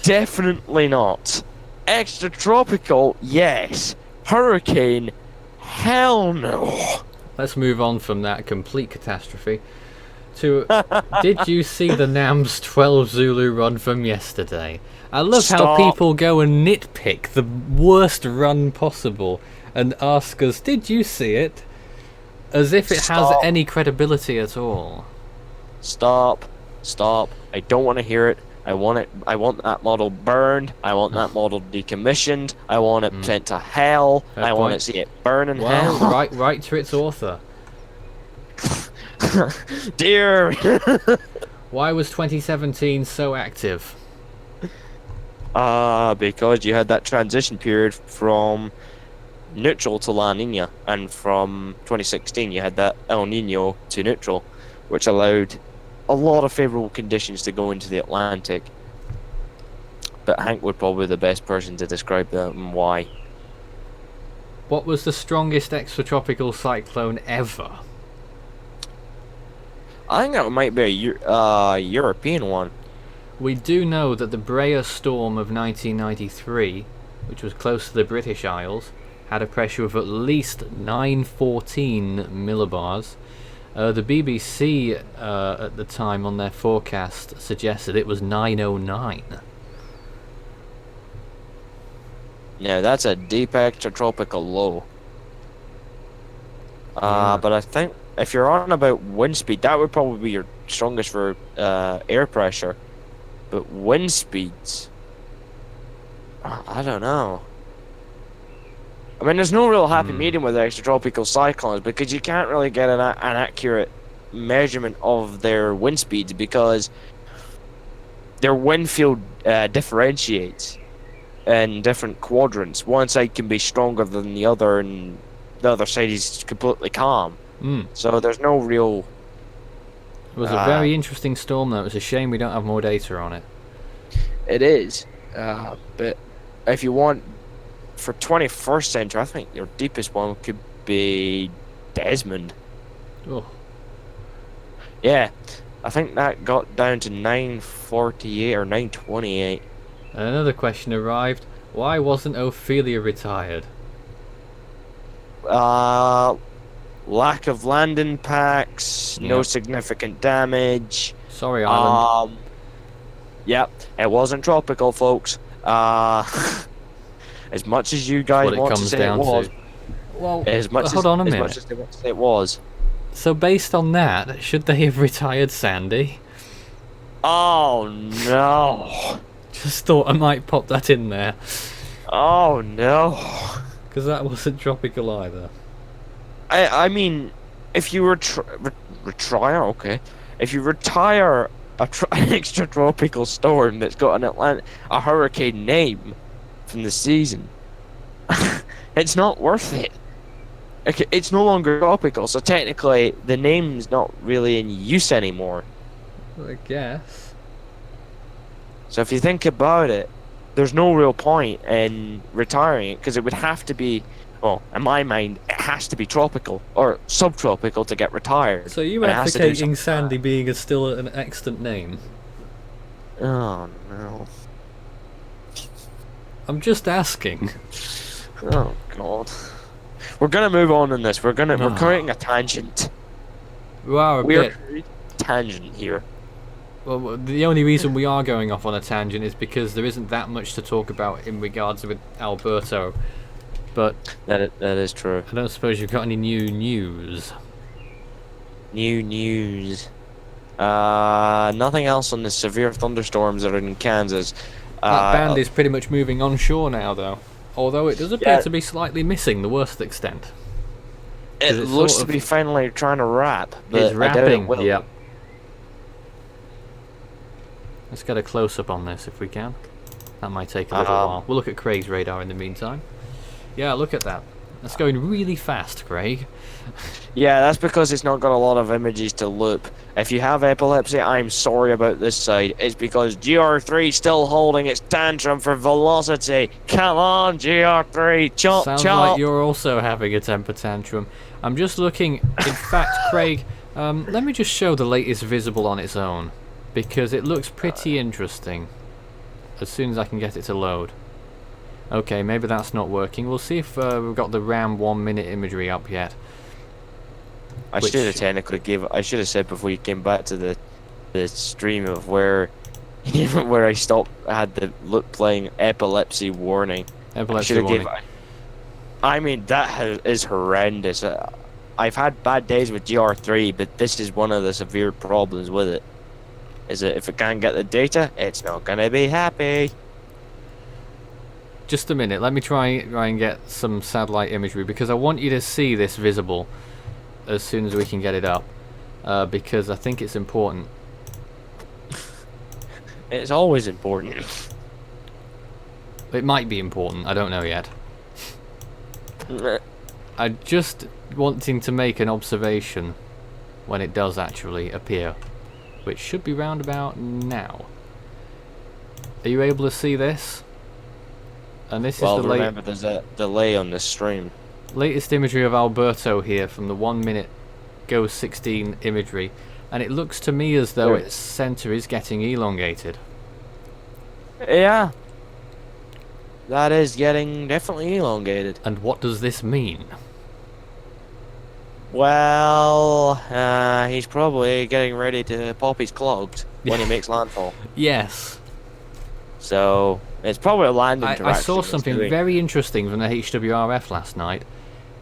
Definitely not. Extratropical, yes. Hurricane, hell no. Let's move on from that complete catastrophe to... Did you see the NAM's 12 Zulu run from yesterday? I love how people go and nitpick the worst run possible and ask us, did you see it? As if it has any credibility at all. Stop. I don't want to hear it. I want that model burned. I want that model decommissioned. I want it sent to hell. Fair I want to see it burn in hell. Right to its author. Dear. Why was 2017 so active? Because you had that transition period from neutral to La Nina, and from 2016 you had that El Nino to neutral, which allowed a lot of favourable conditions to go into the Atlantic. But Hank would probably be the best person to describe that and why. What was the strongest extratropical cyclone ever? I think that might be a European one. We do know that the Brea storm of 1993, which was close to the British Isles, had a pressure of at least 914 millibars. The BBC at the time on their forecast suggested it was 909. Yeah, that's a deep extratropical low. Yeah. But I think if you're on about wind speed, that would probably be your strongest for air pressure. But wind speeds, I don't know. I mean, there's no real happy medium with extratropical cyclones because you can't really get an accurate measurement of their wind speeds because their wind field differentiates in different quadrants. One side can be stronger than the other, and the other side is completely calm. So there's no real... It was a very interesting storm, though. It's a shame we don't have more data on it. It is. But if you want, for 21st century, I think your deepest one could be Desmond. Oh. Yeah. I think that got down to 948 or 928. And another question arrived. Why wasn't Ophelia retired? Lack of landing packs, no significant damage. Sorry, Island. Yep, it wasn't tropical, folks. As much as you guys want to say it was. Well, as much hold on a minute. As much as they want to say it was. So based on that, should they have retired Sandy? Oh no. Just thought I might pop that in there. Oh no. Because that wasn't tropical either. I mean, if you retire, okay. If you retire an extratropical storm that's got a hurricane name from the season, it's not worth it. Okay, it's no longer tropical, so technically the name's not really in use anymore. I guess. So if you think about it, there's no real point in retiring it because it would have to be, well, in my mind, it has to be tropical or subtropical to get retired. So you advocating Sandy being still an excellent name? Oh no. I'm just asking. Oh god. We're gonna move on in this. We're creating a tangent. We're creating a tangent here. Well, the only reason we are going off on a tangent is because there isn't that much to talk about in regards with Alberto. But that is true. I don't suppose you've got any new news. New news. Nothing else on the severe thunderstorms that are in Kansas. That band is pretty much moving onshore now, though. Although it does appear to be slightly missing the worst extent. It looks to be finally trying to rap, but it's rapping. I doubt it will. Yep. Let's get a close-up on this if we can. That might take a little while. We'll look at Craig's radar in the meantime. Yeah, look at that. That's going really fast, Craig. Yeah, that's because it's not got a lot of images to loop. If you have epilepsy, I'm sorry about this side. It's because GR3 still holding its tantrum for velocity. Come on, GR3, chop, Sounds chop. like you're also having a temper tantrum. I'm just looking. In fact, Craig, let me just show the latest visible on its own, because it looks pretty interesting. As soon as I can get it to load. Okay, maybe that's not working. We'll see if we've got the RAM 1 minute imagery up yet. I should have technically I should have said before you came back to the stream of where where I stopped. I had the playing epilepsy warning. Epilepsy warning. I mean that is horrendous. I've had bad days with GR3, but this is one of the severe problems with it. Is that if it can't get the data, it's not gonna be happy. Just a minute, let me try and get some satellite imagery, because I want you to see this visible as soon as we can get it up, because I think it's important. It's always important. It might be important, I don't know yet. I'm just wanting to make an observation when it does actually appear, which should be round about now. Are you able to see this? And this is the remember there's a delay on this stream. Latest imagery of Alberto here from the 1 minute Go 16 imagery, and it looks to me as though its center is getting elongated. Yeah, that is getting definitely elongated. And what does this mean? Well, he's probably getting ready to pop his clogs when he makes landfall. Yes. So it's probably a land I interaction. saw he's something doing. very interesting from the HWRF last night,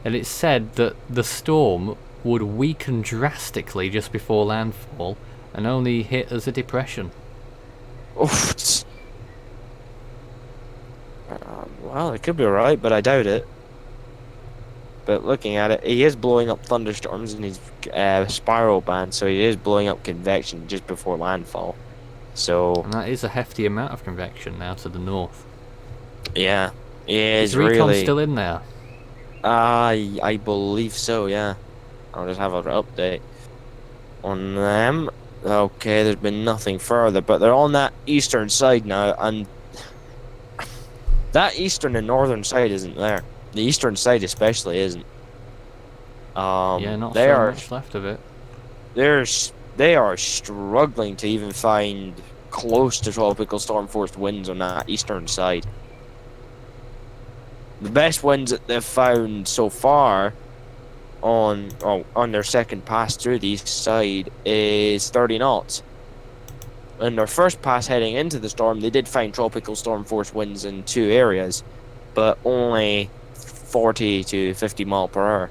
and it said that the storm would weaken drastically just before landfall and only hit as a depression. Oof. Well, it could be right, but I doubt it. But looking at it, he is blowing up thunderstorms in his spiral band, so he is blowing up convection just before landfall. So And that is a hefty amount of convection now to the north. yeah, he is Is Recon really. still in there? I believe so. Yeah, I'll just have an update on them. Okay, there's been nothing further, but they're on that eastern side now, and that eastern and northern side isn't there. The eastern side especially isn't. Yeah, not they so are much left of it. they are struggling to even find close to tropical storm force winds on that eastern side. The best winds that they've found so far on their second pass through the east side is 30 knots. In their first pass heading into the storm, they did find tropical storm force winds in 2 areas, but only 40 to 50 mile per hour.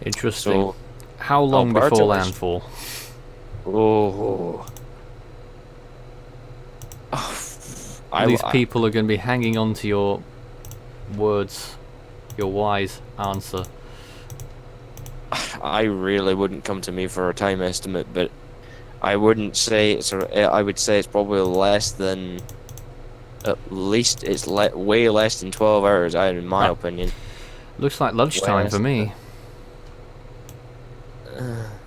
Interesting. So, how long Alberto before is- landfall? oh. These people are going to be hanging on to your words, your wise answer. I really wouldn't come to me for a time estimate, but I wouldn't say it's. I would say it's probably less than. At least it's way less than 12 hours, in my opinion. Looks like lunchtime West. for me.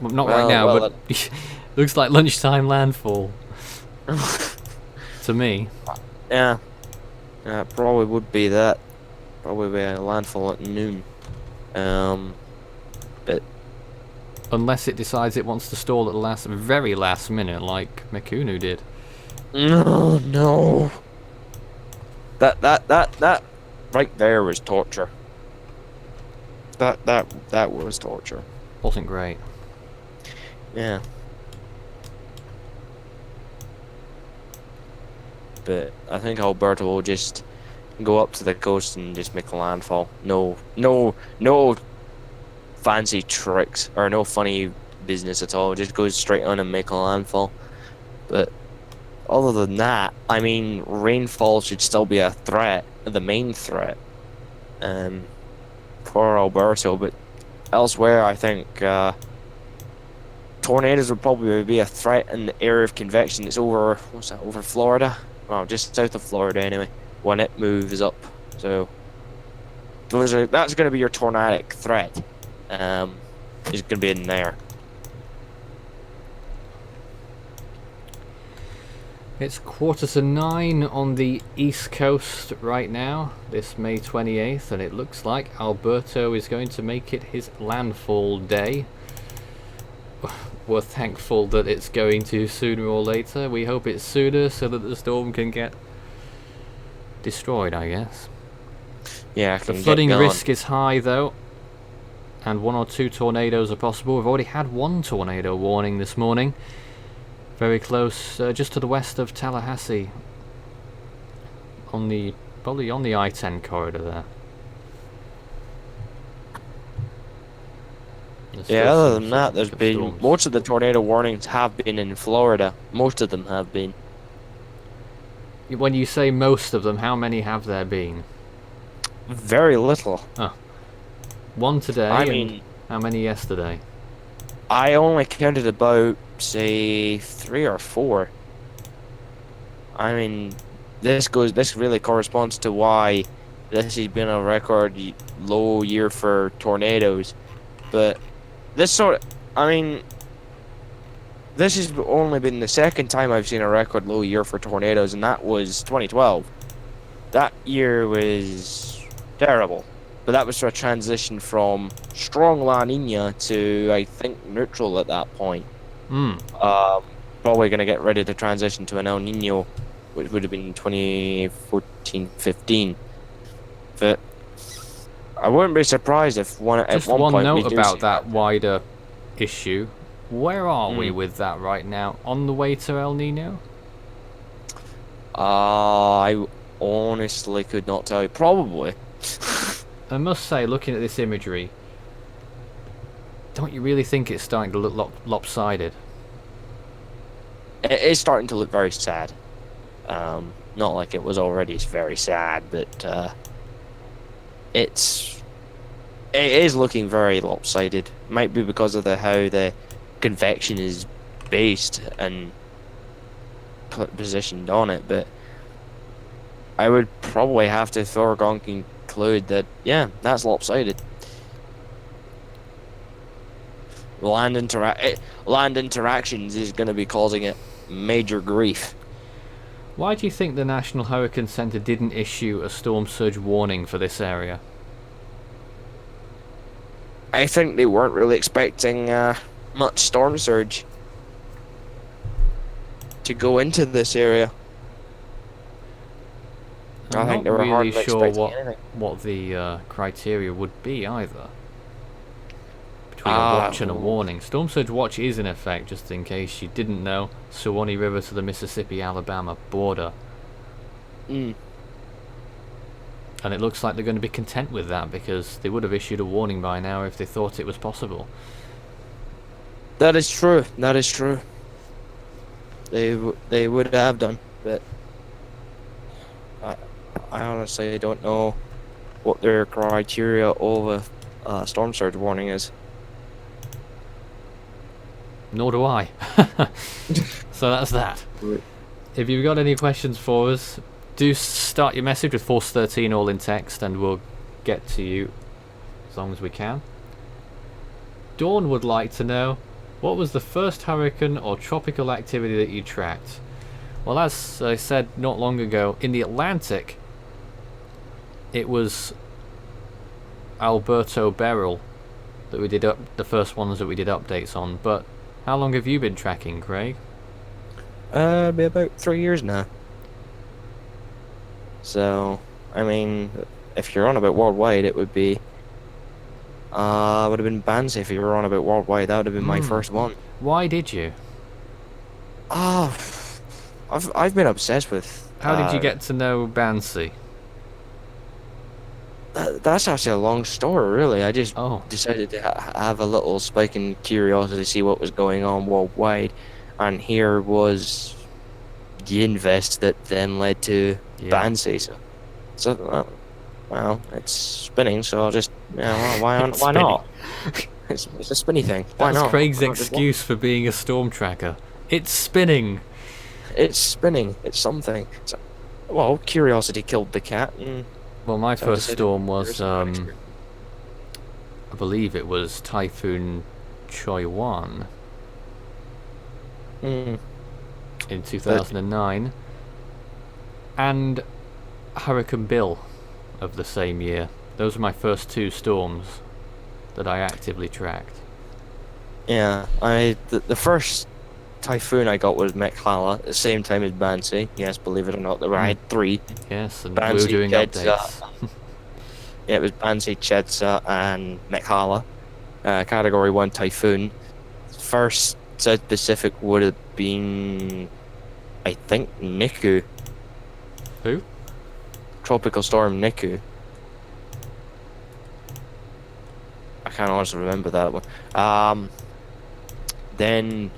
Well, not well, right now, well, but looks like lunchtime landfall to me. Yeah, probably would be that. Probably be a landfall at noon. But Unless it decides it wants to stall at the very last minute, like Mikunu did. no. That right there was torture. That was torture. Wasn't great. Yeah. But I think Alberto will just go up to the coast and just make a landfall. No fancy tricks or no funny business at all. Just goes straight on and make a landfall. But other than that, I mean, rainfall should still be a threat, the main threat, for Alberto. But elsewhere, I think tornadoes would probably be a threat in the area of convection. It's over, over Florida? Well, just south of Florida anyway, when it moves up. So that's going to be your tornadic threat. Is going to be in there. It's 9:15 on the east coast right now, this May 28th, and it looks like Alberto is going to make it his landfall day. We're thankful that it's going to sooner or later. We hope it's sooner so that the storm can get destroyed, I guess. Yeah, The flooding risk is high though, and 1 or 2 tornadoes are possible. We've already had 1 tornado warning this morning. Very close, just to the west of Tallahassee, probably on the I-10 corridor there. Yeah, other than that, there's been most of the tornado warnings have been in Florida. Most of them have been. When you say most of them, how many have there been? Very little. Oh. 1 today. I and mean, how many yesterday? I only counted about, say, 3 or 4. I mean, this really corresponds to why this has been a record low year for tornadoes. But this has only been the second time I've seen a record low year for tornadoes, and that was 2012. That year was terrible. But that was for a transition from strong La Nina to, I think, neutral at that point. Probably going to get ready to transition to an El Nino, which would have been 2014-15. But I wouldn't be surprised if Just at one one point we note do about see that wider issue. Where are we with that right now? On the way to El Nino? I honestly could not tell you. Probably. I must say, looking at this imagery, don't you really think it's starting to look lopsided? It is starting to look very sad. Not like it was already very sad, but it is looking very lopsided. Might be because of how the convection is based and positioned on it, but I would probably have to foregone conclude that, yeah, that's lopsided. Land interactions is going to be causing it major grief. Why do you think the National Hurricane Center didn't issue a storm surge warning for this area? I think they weren't really expecting much storm surge to go into this area. I think they were not really hardly sure expecting anything. what the criteria would be either. Between a watch and a warning. Storm surge watch is in effect, just in case you didn't know, Suwannee River to the Mississippi-Alabama border. Mm. And it looks like they're going to be content with that, because they would have issued a warning by now if they thought it was possible. That is true. That is true. They would have done, but I honestly don't know what their criteria of a storm surge warning is. Nor do I. So that's that. Right. If you've got any questions for us, do start your message with Force 13 all in text and we'll get to you as long as we can. Dawn would like to know, what was the first hurricane or tropical activity that you tracked? Well, as I said not long ago, in the Atlantic, it was Alberto Beryl that we did the first ones that we did updates on. But how long have you been tracking, Craig? Be about 3 years now. So, I mean, if you're on about worldwide, it would be would have been Bansi. If you were on about worldwide, that would have been my first one. Why did you? I've been obsessed with. How did you get to know Bansi? That's actually a long story, really. I just decided to have a little spike in curiosity to see what was going on worldwide, and here was the invest that then led to Bansi. So well, it's spinning, so I'll just, why not? It's a spinny thing. Why That's not? Craig's excuse for being a storm tracker. It's spinning. It's spinning. It's something. Well, curiosity killed the cat. And well, my first storm was, I believe it was Typhoon Choiwan in 2009, and Hurricane Bill of the same year. Those were my first two storms that I actively tracked. Yeah, the first typhoon I got was Mekhala at the same time as Bansi. Yes, believe it or not, I had three. Yes, and Bansi, we were doing Chedza. updates. Yeah, it was Bansi, Chedza, and Mekhala. Category 1 typhoon. First South Pacific would have been, I think, Niku. Who? Tropical Storm Niku. I can't honestly remember that one. Then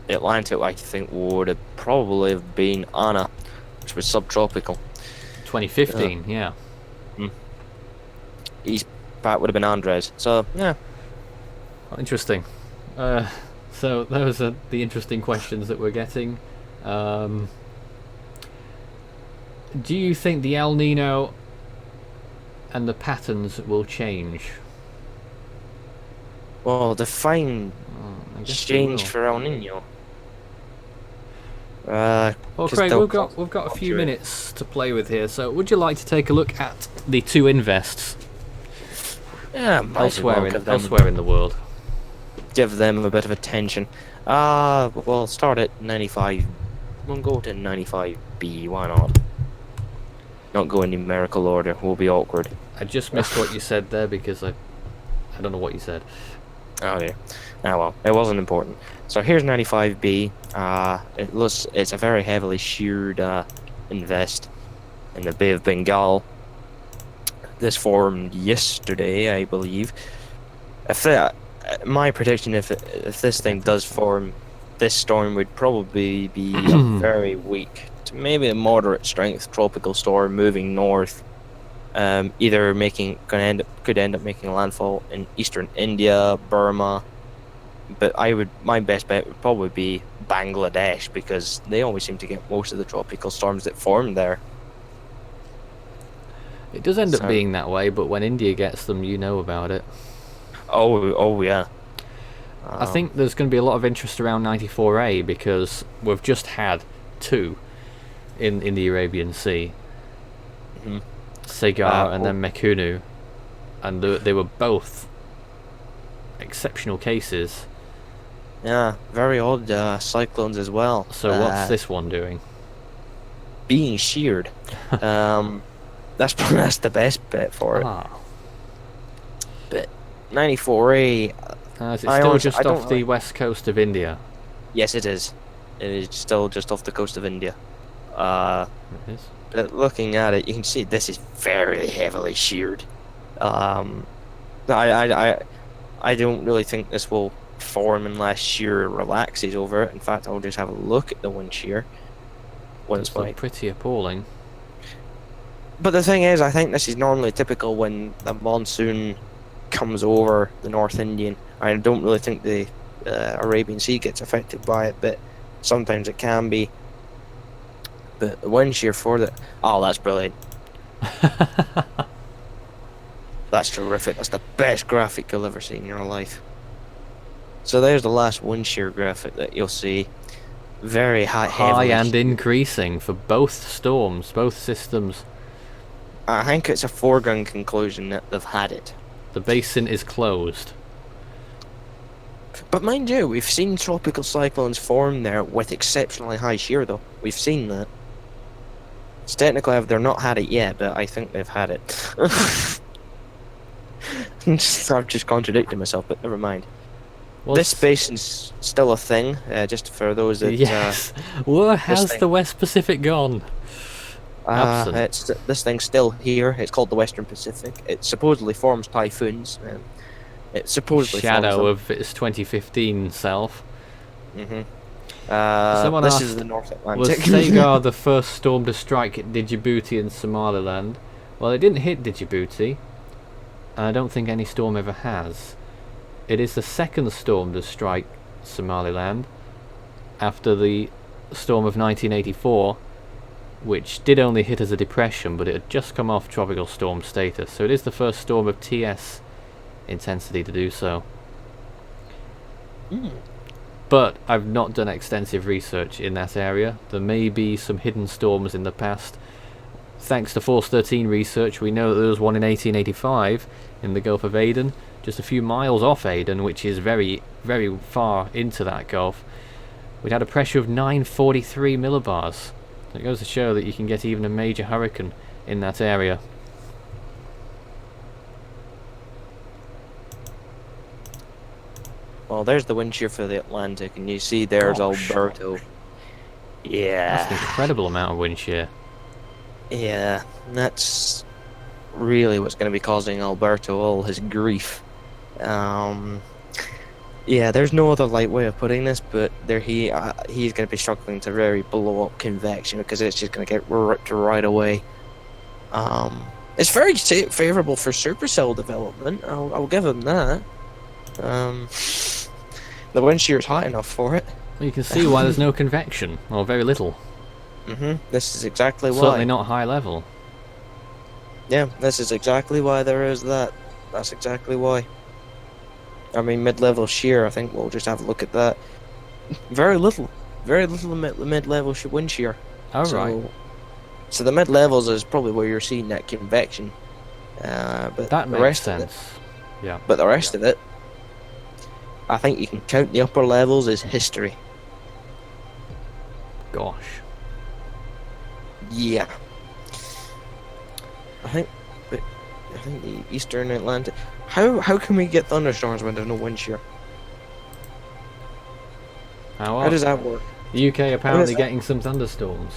the Atlantic, I think, would have probably have been Anna, which was subtropical. 2015, yeah. East Pat would have been Andres. So yeah. Oh, interesting. So those are the interesting questions that we're getting. Do you think the El Nino and the patterns will change? Well, define change for El Nino. Well, Craig, we've got a few minutes to play with here. So, would you like to take a look at the two invests elsewhere in the world? give them a bit of attention. We'll start at 95. We'll go to 95B. Why not? Not go in numerical order. Will be awkward. I just missed what you said there because I don't know what you said. Oh dear. Ah well, it wasn't important. So here's 95B. It's a very heavily sheared invest in the Bay of Bengal. This formed yesterday, I believe. My prediction, if this thing does form, this storm would probably be a very weak to maybe a moderate strength tropical storm moving north. Either could end up making landfall in eastern India, Burma, but my best bet would probably be Bangladesh, because they always seem to get most of the tropical storms that form there. It does end up being that way, but when India gets them, you know about it. Oh yeah. I think there's going to be a lot of interest around 94A because we've just had two in the Arabian Sea. Mm-hmm. Segar and then Mekunu, and they were both exceptional cases. Yeah, very odd cyclones as well. So what's this one doing? Being sheared. That's the best bet for it. But 94A. Is it still just off the west coast of India? Yes, it is. It is still just off the coast of India. It is. But looking at it, you can see this is very heavily sheared. I don't really think this will form unless shear relaxes over it. In fact, I'll just have a look at the wind shear. It's pretty appalling. But the thing is, I think this is normally typical when the monsoon comes over the North Indian. I don't really think the Arabian Sea gets affected by it, but sometimes it can be. But the wind shear for that, oh, that's brilliant. That's terrific. That's the best graphic you'll ever see in your life. So there's the last wind shear graphic that you'll see. Very high and increasing for both storms, both systems. I think it's a foregone conclusion that they've had it. The basin is closed. But mind you, we've seen tropical cyclones form there with exceptionally high shear, though. We've seen that. So technically, they've not had it yet, but I think they've had it. I've just contradicted myself, but never mind. This basin's still a thing, just for those that... Yes. Where has the West Pacific gone? This thing's still here. It's called the Western Pacific. It supposedly forms typhoons. It supposedly shadow of its 2015 self. Mm-hmm. Someone this asked, is the North Atlantic. Was Segar the first storm to strike Djibouti and Somaliland? Well, it didn't hit Djibouti, and I don't think any storm ever has. It is the second storm to strike Somaliland after the storm of 1984, which did only hit as a depression, but it had just come off tropical storm status. So it is the first storm of TS intensity to do so. But I've not done extensive research in that area. There may be some hidden storms in the past. Thanks to Force 13 research, we know that there was one in 1885 in the Gulf of Aden, just a few miles off Aden, which is very, very far into that Gulf. We'd had a pressure of 943 millibars. It goes to show that you can get even a major hurricane in that area. Well, there's the wind shear for the Atlantic, and you see there's Alberto. Yeah. That's an incredible amount of wind shear. Yeah, that's really what's going to be causing Alberto all his grief. Yeah, there's no other light way of putting this, but he's going to be struggling to really blow up convection because it's just going to get ripped right away. It's very favourable for supercell development. I'll give him that. The wind shear is high enough for it. Well, you can see why there's no convection, or very little. This is exactly why. Certainly not high level. Yeah, this is exactly why there is that. That's exactly why. I mean, mid-level shear, I think we'll just have a look at that. Very little mid-level wind shear. Right. So the mid-levels is probably where you're seeing that convection. But that makes sense. Yeah. But the rest of it, I think you can count the upper levels as history. Gosh. Yeah. I think the Eastern Atlantic. How can we get thunderstorms when there's no wind shear? How does that work? The UK apparently that? getting some thunderstorms.